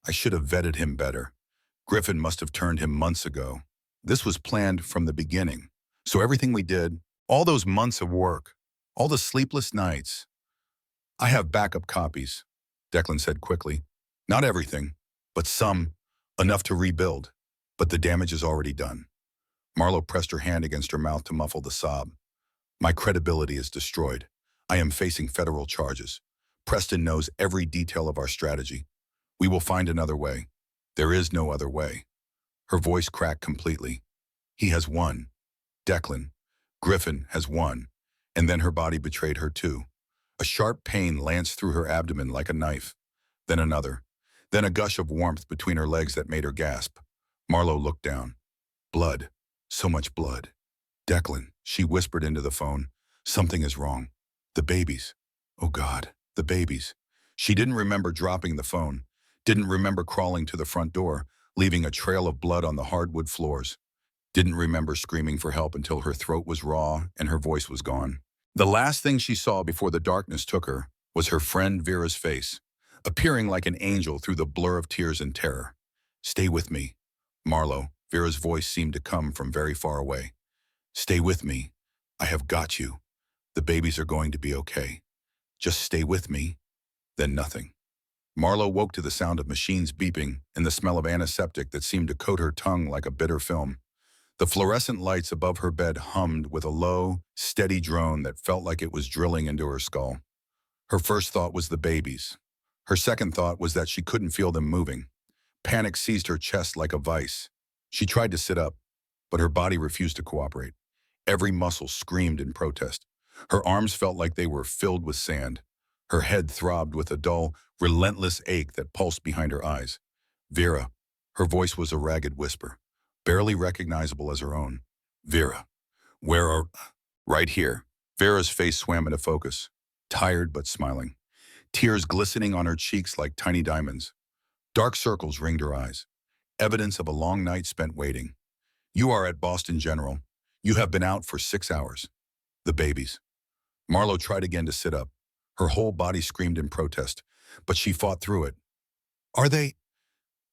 I should have vetted him better. Griffin must have turned him months ago. This was planned from the beginning. So everything we did, all those months of work, all the sleepless nights. I have backup copies, Declan said quickly. Not everything, but some, enough to rebuild. But the damage is already done. Marlo pressed her hand against her mouth to muffle the sob. My credibility is destroyed. I am facing federal charges. Preston knows every detail of our strategy. We will find another way. There is no other way. Her voice cracked completely. He has won. Declan, Griffin has won. And then her body betrayed her too. A sharp pain lanced through her abdomen like a knife. Then another. Then a gush of warmth between her legs that made her gasp. Marlo looked down. Blood. So much blood. Declan, she whispered into the phone. Something is wrong. The babies. Oh God, the babies. She didn't remember dropping the phone. Didn't remember crawling to the front door, leaving a trail of blood on the hardwood floors. Didn't remember screaming for help until her throat was raw and her voice was gone. The last thing she saw before the darkness took her was her friend Vera's face, appearing like an angel through the blur of tears and terror. Stay with me. Marlo, Vera's voice seemed to come from very far away. Stay with me. I have got you. The babies are going to be okay. Just stay with me. Then nothing. Marlo woke to the sound of machines beeping and the smell of antiseptic that seemed to coat her tongue like a bitter film. The fluorescent lights above her bed hummed with a low, steady drone that felt like it was drilling into her skull. Her first thought was the babies. Her second thought was that she couldn't feel them moving. Panic seized her chest like a vice. She tried to sit up, but her body refused to cooperate. Every muscle screamed in protest. Her arms felt like they were filled with sand. Her head throbbed with a dull, relentless ache that pulsed behind her eyes. Vera, Her voice was a ragged whisper, barely recognizable as her own. Vera, where are... Right here. Vera's face swam into focus, tired but smiling, tears glistening on her cheeks like tiny diamonds. Dark circles ringed her eyes, evidence of a long night spent waiting. You are at Boston General. You have been out for 6 hours. The babies. Marlowe tried again to sit up. Her whole body screamed in protest, but she fought through it. Are they...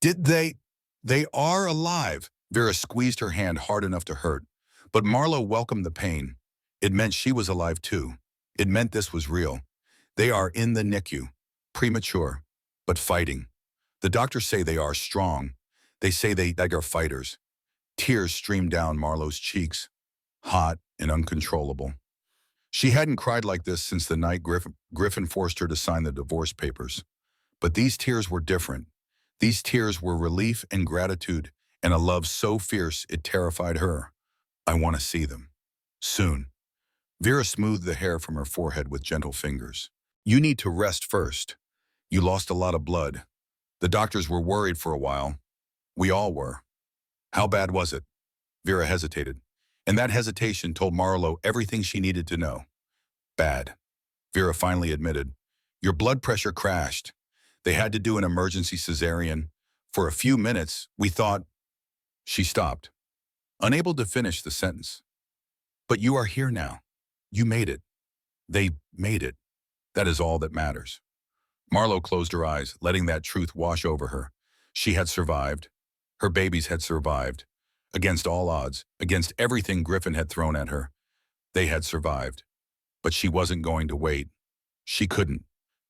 Did they... They are alive. Vera squeezed her hand hard enough to hurt, but Marlowe welcomed the pain. It meant she was alive too. It meant this was real. They are in the NICU, premature, but fighting. The doctors say they are strong. They say they are fighters. Tears streamed down Marlowe's cheeks, hot and uncontrollable. She hadn't cried like this since the night Griffin forced her to sign the divorce papers. But these tears were different. These tears were relief and gratitude, and a love so fierce it terrified her. I want to see them. Soon. Vera smoothed the hair from her forehead with gentle fingers. You need to rest first. You lost a lot of blood. The doctors were worried for a while. We all were. How bad was it? Vera hesitated, and that hesitation told Marlowe everything she needed to know. Bad. Vera finally admitted. Your blood pressure crashed. They had to do an emergency cesarean. For a few minutes, we thought... She stopped, unable to finish the sentence. But you are here now. You made it. They made it. That is all that matters. Marlowe closed her eyes, letting that truth wash over her. She had survived. Her babies had survived. Against all odds, against everything Griffin had thrown at her, they had survived. But she wasn't going to wait. She couldn't.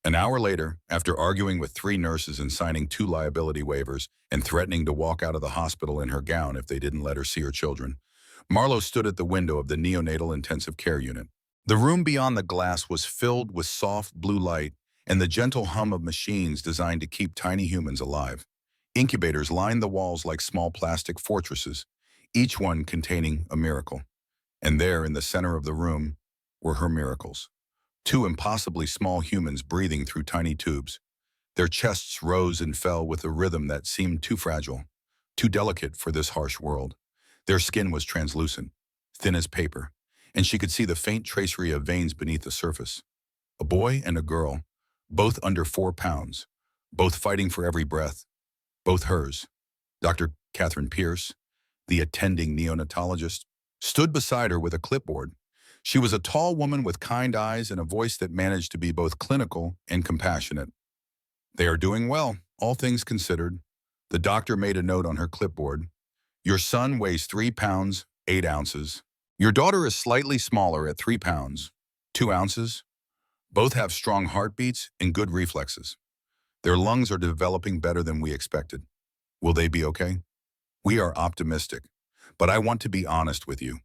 An hour later, after arguing with 3 nurses and signing 2 liability waivers and threatening to walk out of the hospital in her gown if they didn't let her see her children, Marlowe stood at the window of the neonatal intensive care unit. The room beyond the glass was filled with soft blue light and the gentle hum of machines designed to keep tiny humans alive. Incubators lined the walls like small plastic fortresses, each one containing a miracle. And there, in the center of the room, were her miracles. 2 impossibly small humans breathing through tiny tubes. Their chests rose and fell with a rhythm that seemed too fragile, too delicate for this harsh world. Their skin was translucent, thin as paper, and she could see the faint tracery of veins beneath the surface. A boy and a girl, both under 4 pounds, both fighting for every breath, both hers. Dr. Catherine Pierce, the attending neonatologist, stood beside her with a clipboard. She was a tall woman with kind eyes and a voice that managed to be both clinical and compassionate. They are doing well, all things considered. The doctor made a note on her clipboard. Your son weighs 3 pounds, 8 ounces. Your daughter is slightly smaller at 3 pounds, 2 ounces. Both have strong heartbeats and good reflexes. Their lungs are developing better than we expected. Will they be okay? We are optimistic, but I want to be honest with you.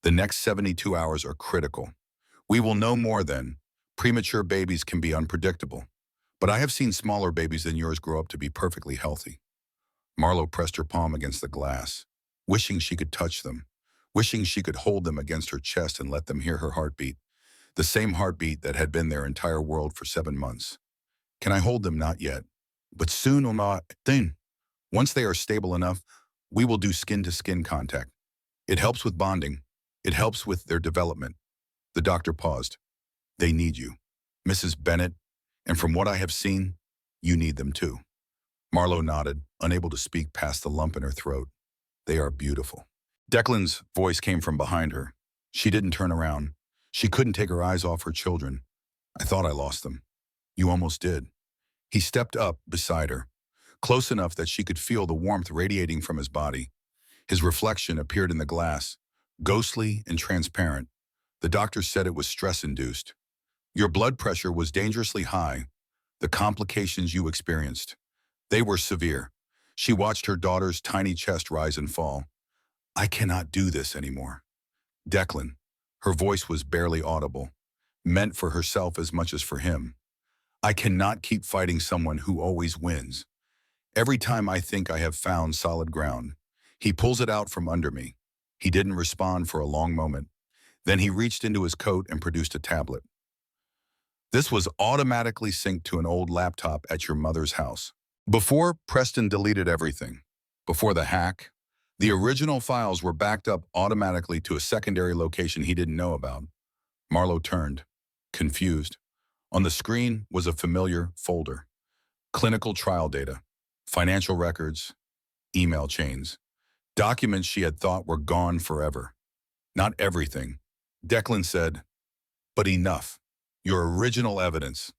The next 72 hours are critical. We will know more then. Premature babies can be unpredictable, but I have seen smaller babies than yours grow up to be perfectly healthy. Marlowe pressed her palm against the glass, wishing she could touch them, wishing she could hold them against her chest and let them hear her heartbeat, the same heartbeat that had been their entire world for 7 months. Can I hold them? Not yet, but soon or not, then. Once they are stable enough, we will do skin-to-skin contact. It helps with bonding. It helps with their development. The doctor paused. They need you, Mrs. Bennett, and from what I have seen, you need them too. Marlowe nodded, unable to speak past the lump in her throat. They are beautiful. Declan's voice came from behind her. She didn't turn around. She couldn't take her eyes off her children. I thought I lost them. You almost did. He stepped up beside her, close enough that she could feel the warmth radiating from his body. His reflection appeared in the glass, ghostly and transparent. The doctor said it was stress-induced. Your blood pressure was dangerously high. The complications you experienced, they were severe. She watched her daughter's tiny chest rise and fall. I cannot do this anymore. Declan, her voice was barely audible, meant for herself as much as for him. I cannot keep fighting someone who always wins. Every time I think I have found solid ground, he pulls it out from under me. He didn't respond for a long moment. Then he reached into his coat and produced a tablet. This was automatically synced to an old laptop at your mother's house. Before, Preston deleted everything. Before the hack, the original files were backed up automatically to a secondary location he didn't know about. Marlowe turned, confused. On the screen was a familiar folder. Clinical trial data, financial records, email chains, documents she had thought were gone forever. Not everything. Declan said, but enough. Your original evidence.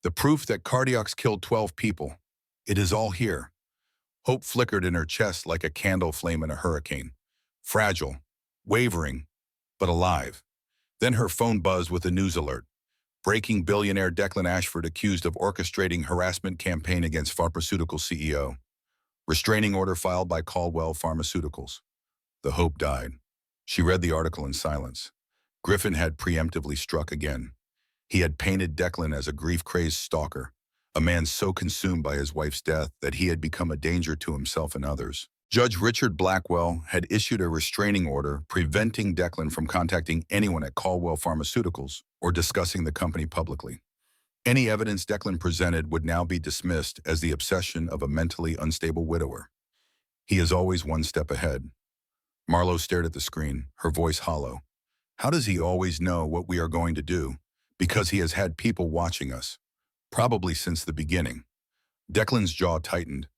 The proof that Cardiacs killed 12 people. It is all here. Hope flickered in her chest like a candle flame in a hurricane. Fragile, wavering, but alive. Then her phone buzzed with a news alert. Breaking billionaire Declan Ashford accused of orchestrating harassment campaign against pharmaceutical CEO. Restraining order filed by Caldwell Pharmaceuticals. The hope died. She read the article in silence. Griffin had preemptively struck again. He had painted Declan as a grief-crazed stalker, a man so consumed by his wife's death that he had become a danger to himself and others. Judge Richard Blackwell had issued a restraining order preventing Declan from contacting anyone at Caldwell Pharmaceuticals or discussing the company publicly. Any evidence Declan presented would now be dismissed as the obsession of a mentally unstable widower. He is always one step ahead. Marlowe stared at the screen, her voice hollow. How does he always know what we are going to do? Because he has had people watching us. Probably since the beginning. Declan's jaw tightened.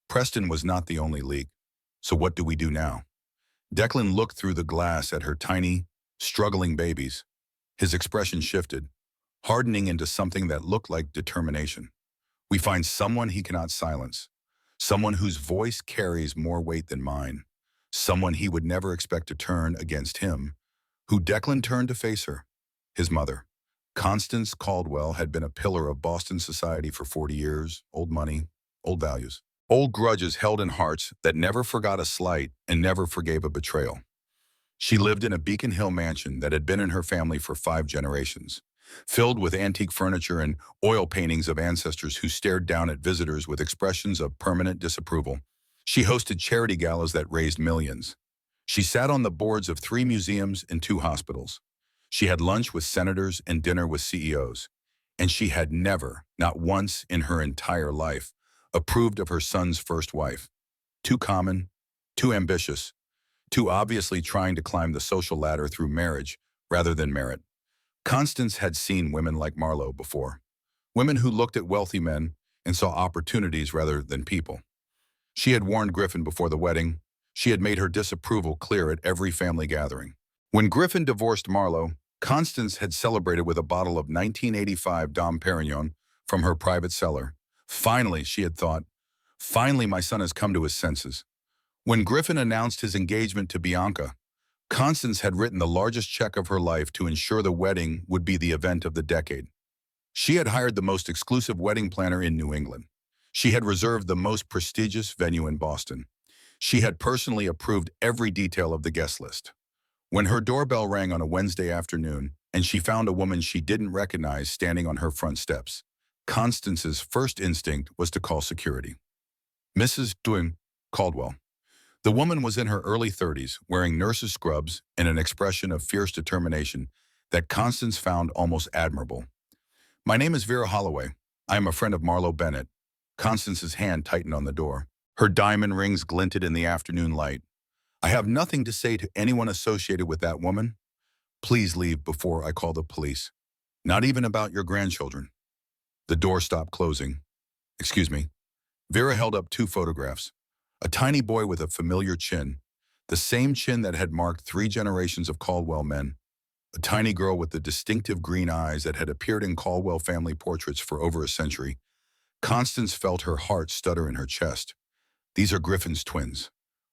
Preston was not the only leak. So what do we do now? Declan looked through the glass at her tiny, struggling babies. His expression shifted, hardening into something that looked like determination. We find someone he cannot silence. Someone whose voice carries more weight than mine. Someone he would never expect to turn against him. Who Declan turned to face her. His mother. Constance Caldwell had been a pillar of Boston society for 40 years. Old money, old values. Old grudges held in hearts that never forgot a slight and never forgave a betrayal. She lived in a Beacon Hill mansion that had been in her family for 5 generations, filled with antique furniture and oil paintings of ancestors who stared down at visitors with expressions of permanent disapproval. She hosted charity galas that raised millions. She sat on the boards of 3 museums and 2 hospitals. She had lunch with senators and dinner with CEOs. And she had never, not once in her entire life, approved of her son's first wife. Too common, too ambitious, too obviously trying to climb the social ladder through marriage rather than merit. Constance had seen women like Marlowe before. Women who looked at wealthy men and saw opportunities rather than people. She had warned Griffin before the wedding. She had made her disapproval clear at every family gathering. When Griffin divorced Marlowe, Constance had celebrated with a bottle of 1985 Dom Perignon from her private cellar. Finally, she had thought, finally my son has come to his senses. When Griffin announced his engagement to Bianca, Constance had written the largest check of her life to ensure the wedding would be the event of the decade. She had hired the most exclusive wedding planner in New England. She had reserved the most prestigious venue in Boston. She had personally approved every detail of the guest list. When her doorbell rang on a Wednesday afternoon and she found a woman she didn't recognize standing on her front steps, Constance's first instinct was to call security. Mrs. Caldwell. The woman was in her early 30s, wearing nurse's scrubs and an expression of fierce determination that Constance found almost admirable. My name is Vera Holloway. I am a friend of Marlowe Bennett. Constance's hand tightened on the door. Her diamond rings glinted in the afternoon light. I have nothing to say to anyone associated with that woman. Please leave before I call the police. Not even about your grandchildren. The door stopped closing. Excuse me. Vera held up 2 photographs. A tiny boy with a familiar chin, the same chin that had marked 3 generations of Caldwell men. A tiny girl with the distinctive green eyes that had appeared in Caldwell family portraits for over a century. Constance felt her heart stutter in her chest. These are Griffin's twins.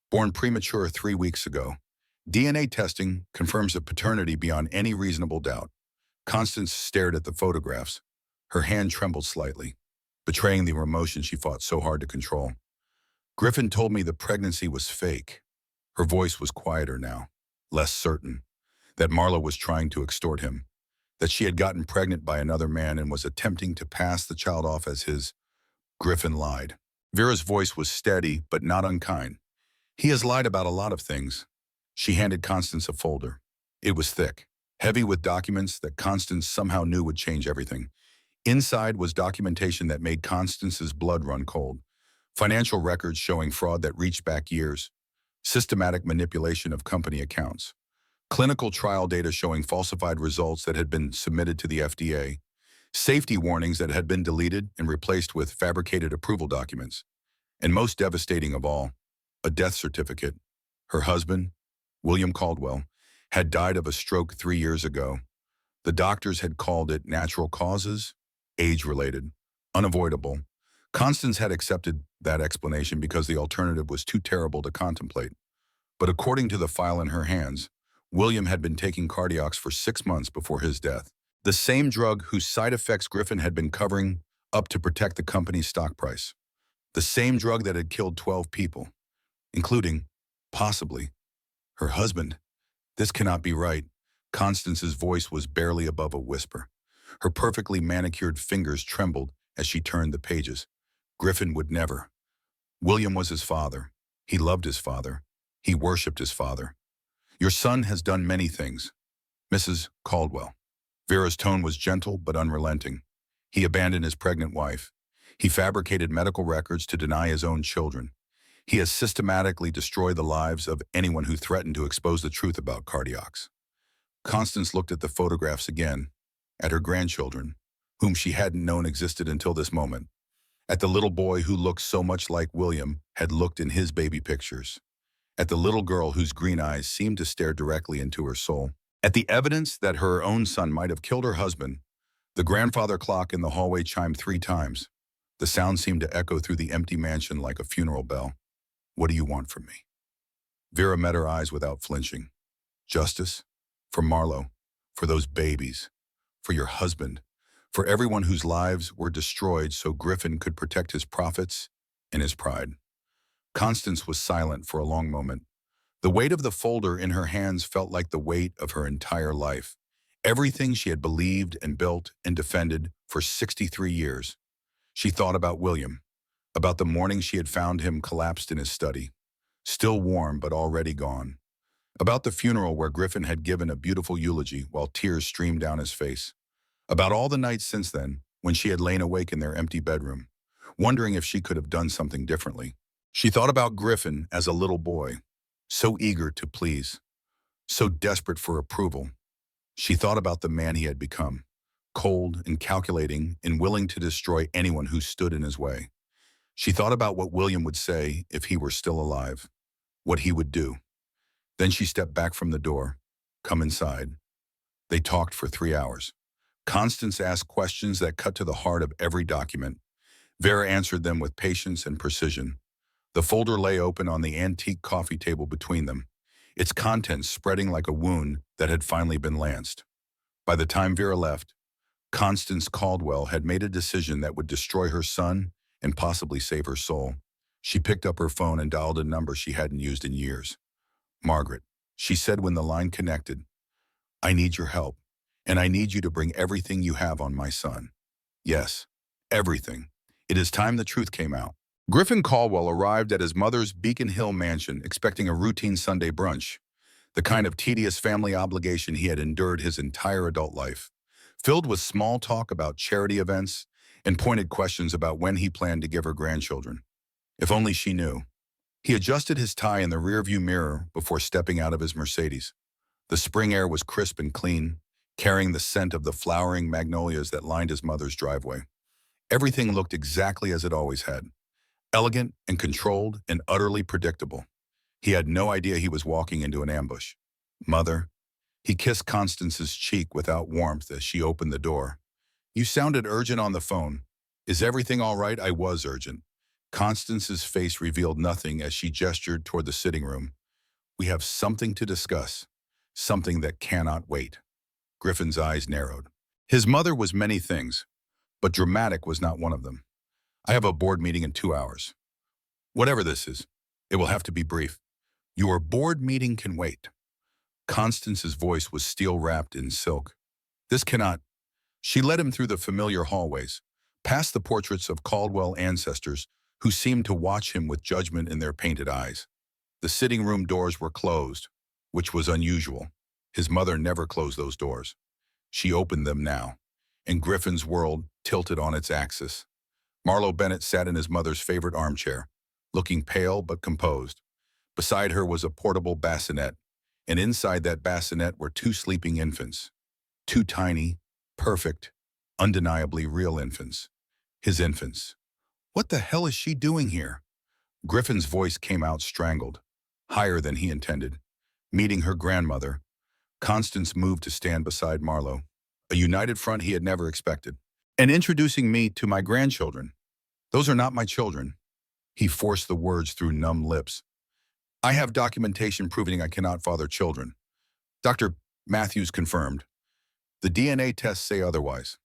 Born premature 3 weeks ago. DNA testing confirms the paternity beyond any reasonable doubt. Constance stared at the photographs. Her hand trembled slightly, betraying the emotion she fought so hard to control. Griffin told me the pregnancy was fake. Her voice was quieter now, less certain, that Marlowe was trying to extort him, that she had gotten pregnant by another man and was attempting to pass the child off as his. Griffin lied. Vera's voice was steady but not unkind. He has lied about a lot of things. She handed Constance a folder. It was thick, heavy with documents that Constance somehow knew would change everything. Inside was documentation that made Constance's blood run cold. Financial records showing fraud that reached back years, systematic manipulation of company accounts, clinical trial data showing falsified results that had been submitted to the FDA, safety warnings that had been deleted and replaced with fabricated approval documents, and most devastating of all, a death certificate. Her husband, William Caldwell, had died of a stroke 3 years ago. The doctors had called it natural causes, age-related, unavoidable. Constance had accepted that explanation because the alternative was too terrible to contemplate. But according to the file in her hands, William had been taking Cardiacs for 6 months before his death. The same drug whose side effects Griffin had been covering up to protect the company's stock price. The same drug that had killed 12 people, including, possibly, her husband. This cannot be right. Constance's voice was barely above a whisper. Her perfectly manicured fingers trembled as she turned the pages. Griffin would never. William was his father. He loved his father. He worshipped his father. Your son has done many things, Mrs. Caldwell. Vera's tone was gentle but unrelenting. He abandoned his pregnant wife. He fabricated medical records to deny his own children. He has systematically destroyed the lives of anyone who threatened to expose the truth about Cardiacs. Constance looked at the photographs again, at her grandchildren, whom she hadn't known existed until this moment, at the little boy who looked so much like William had looked in his baby pictures, at the little girl whose green eyes seemed to stare directly into her soul, at the evidence that her own son might have killed her husband. The grandfather clock in the hallway chimed 3 times. The sound seemed to echo through the empty mansion like a funeral bell. What do you want from me? Vera met her eyes without flinching. Justice? For Marlowe, for those babies, for your husband, for everyone whose lives were destroyed so Griffin could protect his profits and his pride. Constance was silent for a long moment. The weight of the folder in her hands felt like the weight of her entire life. Everything she had believed and built and defended for 63 years. She thought about William, about the morning she had found him collapsed in his study, still warm but already gone. About the funeral where Griffin had given a beautiful eulogy while tears streamed down his face. About all the nights since then when she had lain awake in their empty bedroom, wondering if she could have done something differently. She thought about Griffin as a little boy, so eager to please, so desperate for approval. She thought about the man he had become, cold and calculating and willing to destroy anyone who stood in his way. She thought about what William would say if he were still alive, what he would do. Then she stepped back from the door. Come inside. They talked for 3 hours. Constance asked questions that cut to the heart of every document. Vera answered them with patience and precision. The folder lay open on the antique coffee table between them, its contents spreading like a wound that had finally been lanced. By the time Vera left, Constance Caldwell had made a decision that would destroy her son and possibly save her soul. She picked up her phone and dialed a number she hadn't used in years. Margaret, she said when the line connected, I need your help, and I need you to bring everything you have on my son. Yes, everything. It is time the truth came out. Griffin Caldwell arrived at his mother's Beacon Hill mansion expecting a routine Sunday brunch, the kind of tedious family obligation he had endured his entire adult life, filled with small talk about charity events and pointed questions about when he planned to give her grandchildren. If only she knew. He adjusted his tie in the rearview mirror before stepping out of his Mercedes. The spring air was crisp and clean, carrying the scent of the flowering magnolias that lined his mother's driveway. Everything looked exactly as it always had, elegant and controlled and utterly predictable. He had no idea he was walking into an ambush. Mother, he kissed Constance's cheek without warmth as she opened the door. You sounded urgent on the phone. Is everything all right? I was urgent. Constance's face revealed nothing as she gestured toward the sitting room. We have something to discuss, something that cannot wait. Griffin's eyes narrowed. His mother was many things, but dramatic was not one of them. I have a board meeting in 2 hours. Whatever this is, it will have to be brief. Your board meeting can wait. Constance's voice was steel-wrapped in silk. This cannot. She led him through the familiar hallways, past the portraits of Caldwell ancestors who seemed to watch him with judgment in their painted eyes. The sitting room doors were closed, which was unusual. His mother never closed those doors. She opened them now, and Griffin's world tilted on its axis. Marlo Bennett sat in his mother's favorite armchair, looking pale but composed. Beside her was a portable bassinet, and inside that bassinet were two sleeping infants. Two tiny, perfect, undeniably real infants. His infants. What the hell is she doing here? Griffin's voice came out strangled, higher than he intended. Meeting her grandmother, Constance moved to stand beside Marlo, a united front he had never expected. And introducing me to my grandchildren. Those are not my children. He forced the words through numb lips. I have documentation proving I cannot father children. Dr. Matthews confirmed. The DNA tests say otherwise.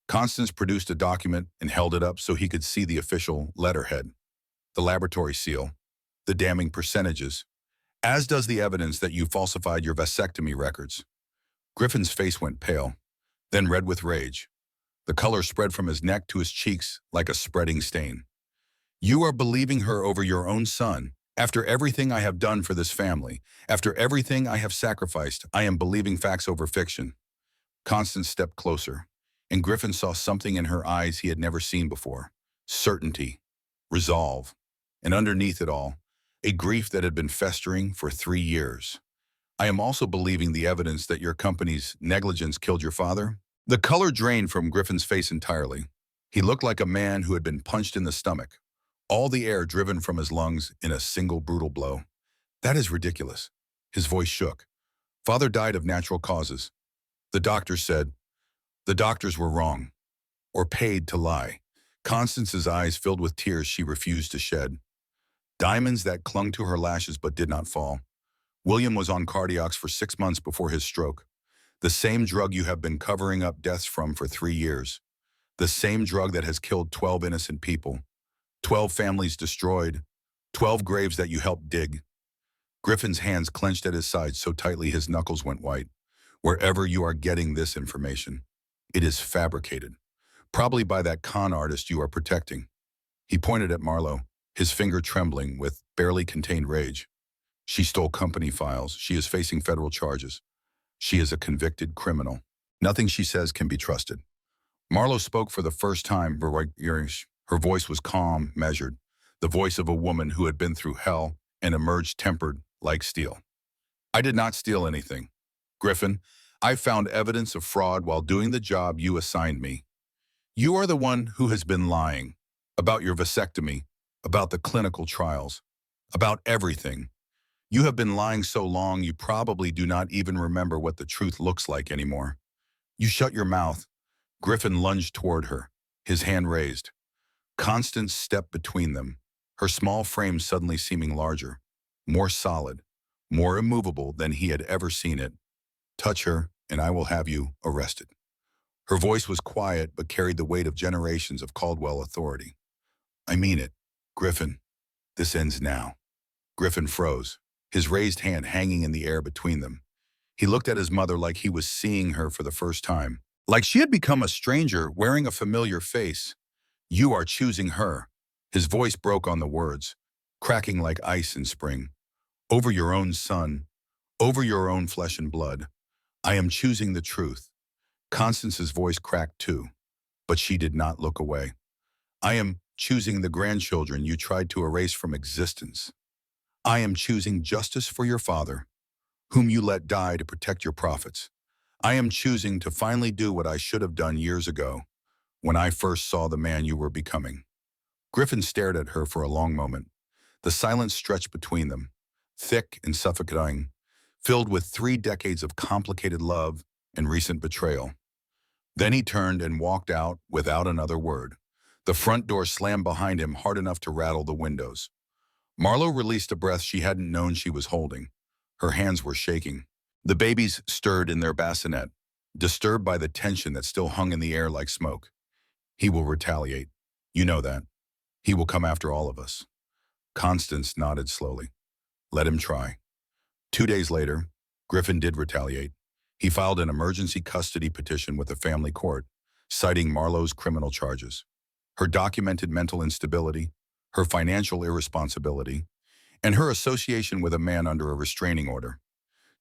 Constance produced a document and held it up so he could see the official letterhead, the laboratory seal, the damning percentages, as does the evidence that you falsified your vasectomy records. Griffin's face went pale, then red with rage. The color spread from his neck to his cheeks like a spreading stain. You are believing her over your own son. After everything I have done for this family, after everything I have sacrificed, I am believing facts over fiction. Constance stepped closer, and Griffin saw something in her eyes he had never seen before. Certainty, resolve, and underneath it all, a grief that had been festering for 3 years. I am also believing the evidence that your company's negligence killed your father. The color drained from Griffin's face entirely. He looked like a man who had been punched in the stomach, all the air driven from his lungs in a single brutal blow. That is ridiculous. His voice shook. Father died of natural causes. The doctors said. The doctors were wrong, or paid to lie. Constance's eyes filled with tears she refused to shed. Diamonds that clung to her lashes but did not fall. William was on cardiacs for 6 months before his stroke. The same drug you have been covering up deaths from for 3 years. The same drug that has killed 12 innocent people. 12 families destroyed. 12 graves that you helped dig. Griffin's hands clenched at his sides so tightly his knuckles went white. Wherever you are getting this information, it is fabricated. Probably by that con artist you are protecting. He pointed at Marlo, his finger trembling with barely contained rage. She stole company files. She is facing federal charges. She is a convicted criminal. Nothing she says can be trusted. Marlo spoke for the first time. Her voice was calm, measured, the voice of a woman who had been through hell and emerged tempered like steel. I did not steal anything. Griffin, I found evidence of fraud while doing the job you assigned me. You are the one who has been lying about your vasectomy, about the clinical trials, about everything. You have been lying so long you probably do not even remember what the truth looks like anymore. You shut your mouth. Griffin lunged toward her, his hand raised. Constance stepped between them, her small frame suddenly seeming larger, more solid, more immovable than he had ever seen it. Touch her, and I will have you arrested. Her voice was quiet but carried the weight of generations of Caldwell authority. I mean it, Griffin. This ends now. Griffin froze, his raised hand hanging in the air between them. He looked at his mother like he was seeing her for the first time, like she had become a stranger wearing a familiar face. You are choosing her. His voice broke on the words, cracking like ice in spring. Over your own son, over your own flesh and blood. I am choosing the truth. Constance's voice cracked too, but she did not look away. I am choosing the grandchildren you tried to erase from existence. I am choosing justice for your father, whom you let die to protect your profits. I am choosing to finally do what I should have done years ago, when I first saw the man you were becoming. Griffin stared at her for a long moment. The silence stretched between them, thick and suffocating, filled with 3 decades of complicated love and recent betrayal. Then he turned and walked out without another word. The front door slammed behind him hard enough to rattle the windows. Marlo released a breath she hadn't known she was holding. Her hands were shaking. The babies stirred in their bassinet, disturbed by the tension that still hung in the air like smoke. He will retaliate. You know that. He will come after all of us. Constance nodded slowly. Let him try. 2 days later, Griffin did retaliate. He filed an emergency custody petition with the family court, citing Marlo's criminal charges, her documented mental instability, her financial irresponsibility, and her association with a man under a restraining order.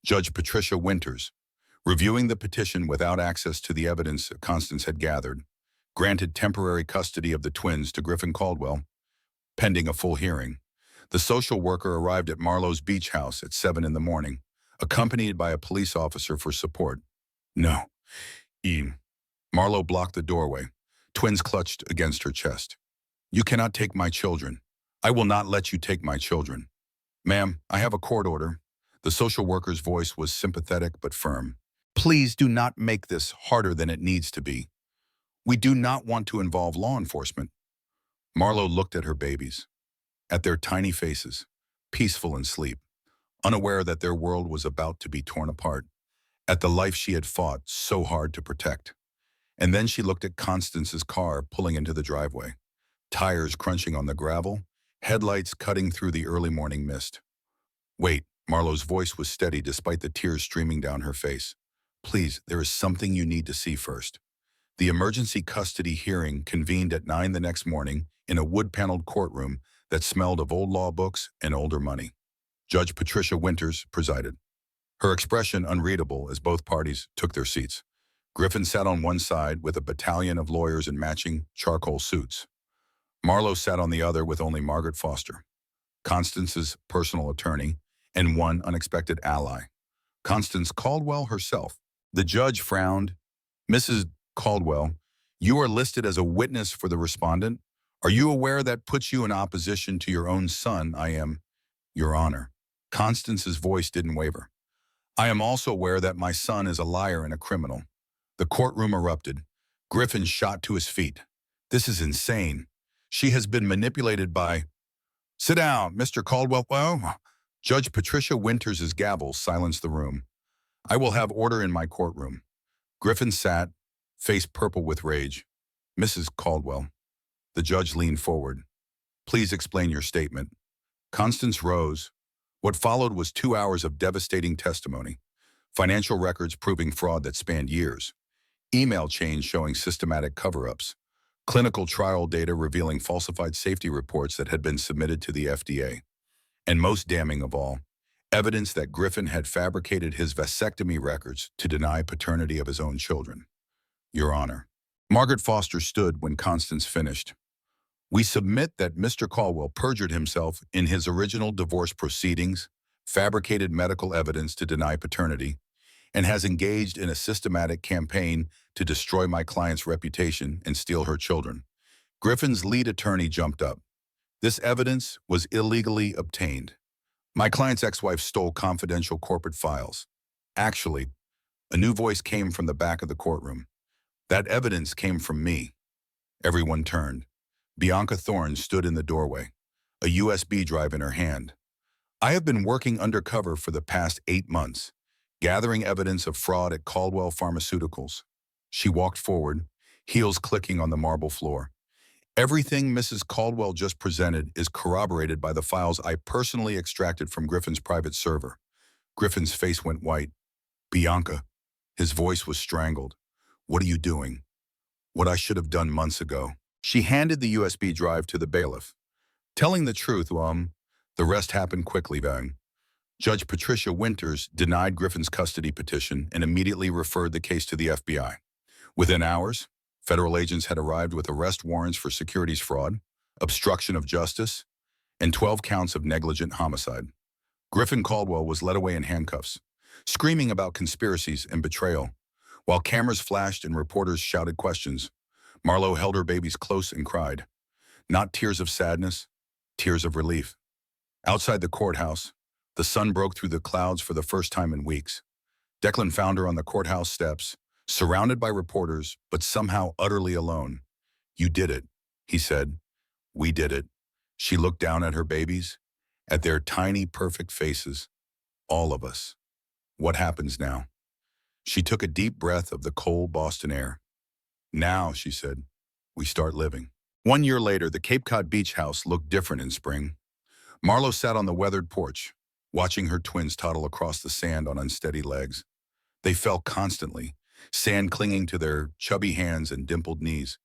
Judge Patricia Winters, reviewing the petition without access to the evidence Constance had gathered, granted temporary custody of the twins to Griffin Caldwell, pending a full hearing. The social worker arrived at Marlowe's beach house at 7 in the morning, accompanied by a police officer for support. No. E. Marlowe blocked the doorway, twins clutched against her chest. You cannot take my children. I will not let you take my children. Ma'am, I have a court order. The social worker's voice was sympathetic but firm. Please do not make this harder than it needs to be. We do not want to involve law enforcement. Marlowe looked at her babies, at their tiny faces, peaceful in sleep, unaware that their world was about to be torn apart, at the life she had fought so hard to protect. And then she looked at Constance's car pulling into the driveway, tires crunching on the gravel, headlights cutting through the early morning mist. Wait, Marlowe's voice was steady despite the tears streaming down her face. Please, there is something you need to see first. The emergency custody hearing convened at 9 the next morning in a wood-paneled courtroom that smelled of old law books and older money. Judge Patricia Winters presided, her expression unreadable as both parties took their seats. Griffin sat on one side with a battalion of lawyers in matching charcoal suits. Marlowe sat on the other with only Margaret Foster, Constance's personal attorney, and one unexpected ally, Constance Caldwell herself. The judge frowned. Mrs. Caldwell, you are listed as a witness for the respondent. Are you aware that puts you in opposition to your own son? I am, Your Honor. Constance's voice didn't waver. I am also aware that my son is a liar and a criminal. The courtroom erupted. Griffin shot to his feet. This is insane. She has been manipulated by... Sit down, Mr. Caldwell. Well, Judge Patricia Winters' gavel silenced the room. I will have order in my courtroom. Griffin sat, face purple with rage. Mrs. Caldwell. The judge leaned forward. Please explain your statement. Constance rose. What followed was 2 hours of devastating testimony. Financial records proving fraud that spanned years. Email chains showing systematic cover-ups. Clinical trial data revealing falsified safety reports that had been submitted to the FDA. And most damning of all, evidence that Griffin had fabricated his vasectomy records to deny paternity of his own children. Your Honor. Margaret Foster stood when Constance finished. We submit that Mr. Caldwell perjured himself in his original divorce proceedings, fabricated medical evidence to deny paternity, and has engaged in a systematic campaign to destroy my client's reputation and steal her children. Griffin's lead attorney jumped up. This evidence was illegally obtained. My client's ex-wife stole confidential corporate files. Actually, a new voice came from the back of the courtroom. That evidence came from me. Everyone turned. Bianca Thorne stood in the doorway, a USB drive in her hand. I have been working undercover for the past 8 months, gathering evidence of fraud at Caldwell Pharmaceuticals. She walked forward, heels clicking on the marble floor. Everything Mrs. Caldwell just presented is corroborated by the files I personally extracted from Griffin's private server. Griffin's face went white. Bianca. His voice was strangled. What are you doing? What I should have done months ago. She handed the USB drive to the bailiff. Telling the truth, the rest happened quickly, bang. Judge Patricia Winters denied Griffin's custody petition and immediately referred the case to the FBI. Within hours, federal agents had arrived with arrest warrants for securities fraud, obstruction of justice, and 12 counts of negligent homicide. Griffin Caldwell was led away in handcuffs, screaming about conspiracies and betrayal. While cameras flashed and reporters shouted questions, Marlowe held her babies close and cried. Not tears of sadness, tears of relief. Outside the courthouse, the sun broke through the clouds for the first time in weeks. Declan found her on the courthouse steps, surrounded by reporters, but somehow utterly alone. You did it, he said. We did it. She looked down at her babies, at their tiny, perfect faces. All of us. What happens now? She took a deep breath of the cold Boston air. Now, she said, we start living. 1 year later, the Cape Cod beach house looked different in spring. Marlowe sat on the weathered porch, watching her twins toddle across the sand on unsteady legs. They fell constantly, sand clinging to their chubby hands and dimpled knees.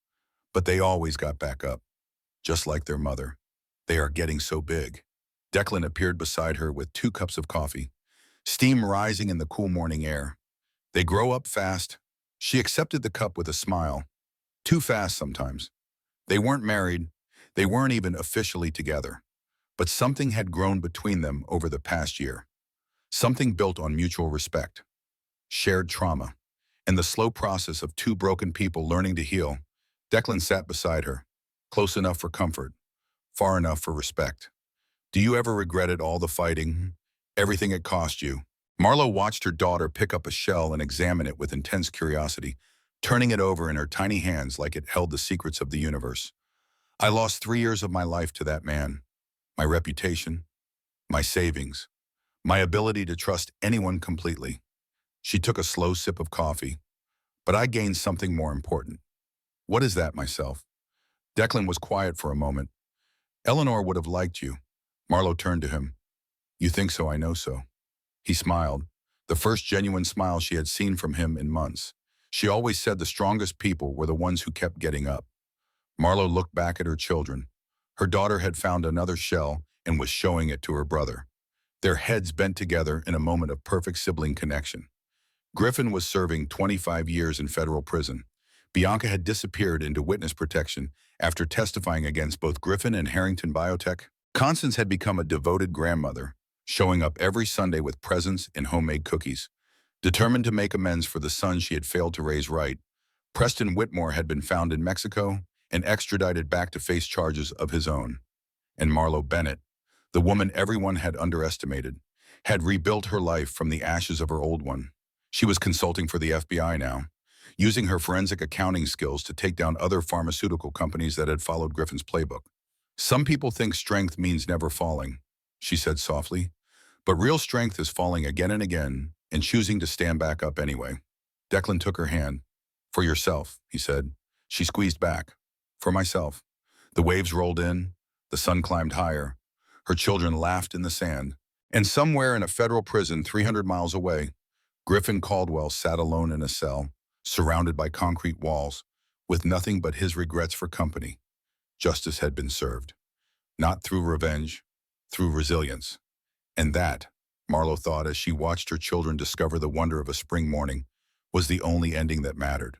But they always got back up, just like their mother. They are getting so big. Declan appeared beside her with 2 cups of coffee, steam rising in the cool morning air. They grow up fast. She accepted the cup with a smile. Too fast sometimes. They weren't married. They weren't even officially together. But something had grown between them over the past year. Something built on mutual respect, shared trauma, and the slow process of two broken people learning to heal. Declan sat beside her, close enough for comfort, far enough for respect. Do you ever regret it, all the fighting, everything it cost you? Marlo watched her daughter pick up a shell and examine it with intense curiosity, turning it over in her tiny hands like it held the secrets of the universe. I lost 3 years of my life to that man. My reputation, my savings, my ability to trust anyone completely. She took a slow sip of coffee. But I gained something more important. What is that, myself? Declan was quiet for a moment. Eleanor would have liked you. Marlo turned to him. You think so? I know so. He smiled, the first genuine smile she had seen from him in months. She always said the strongest people were the ones who kept getting up. Marlo looked back at her children. Her daughter had found another shell and was showing it to her brother. Their heads bent together in a moment of perfect sibling connection. Griffin was serving 25 years in federal prison. Bianca had disappeared into witness protection after testifying against both Griffin and Harrington Biotech. Constance had become a devoted grandmother, showing up every Sunday with presents and homemade cookies. Determined to make amends for the son she had failed to raise right, Preston Whitmore had been found in Mexico and extradited back to face charges of his own. And Marlo Bennett, the woman everyone had underestimated, had rebuilt her life from the ashes of her old one. She was consulting for the FBI now, using her forensic accounting skills to take down other pharmaceutical companies that had followed Griffin's playbook. Some people think strength means never falling, she said softly, but real strength is falling again and again and choosing to stand back up anyway. Declan took her hand. For yourself, he said. She squeezed back. For myself. The waves rolled in, the sun climbed higher, her children laughed in the sand, and somewhere in a federal prison 300 miles away, Griffin Caldwell sat alone in a cell, surrounded by concrete walls, with nothing but his regrets for company. Justice had been served. Not through revenge, through resilience. And that, Marlo thought as she watched her children discover the wonder of a spring morning, was the only ending that mattered.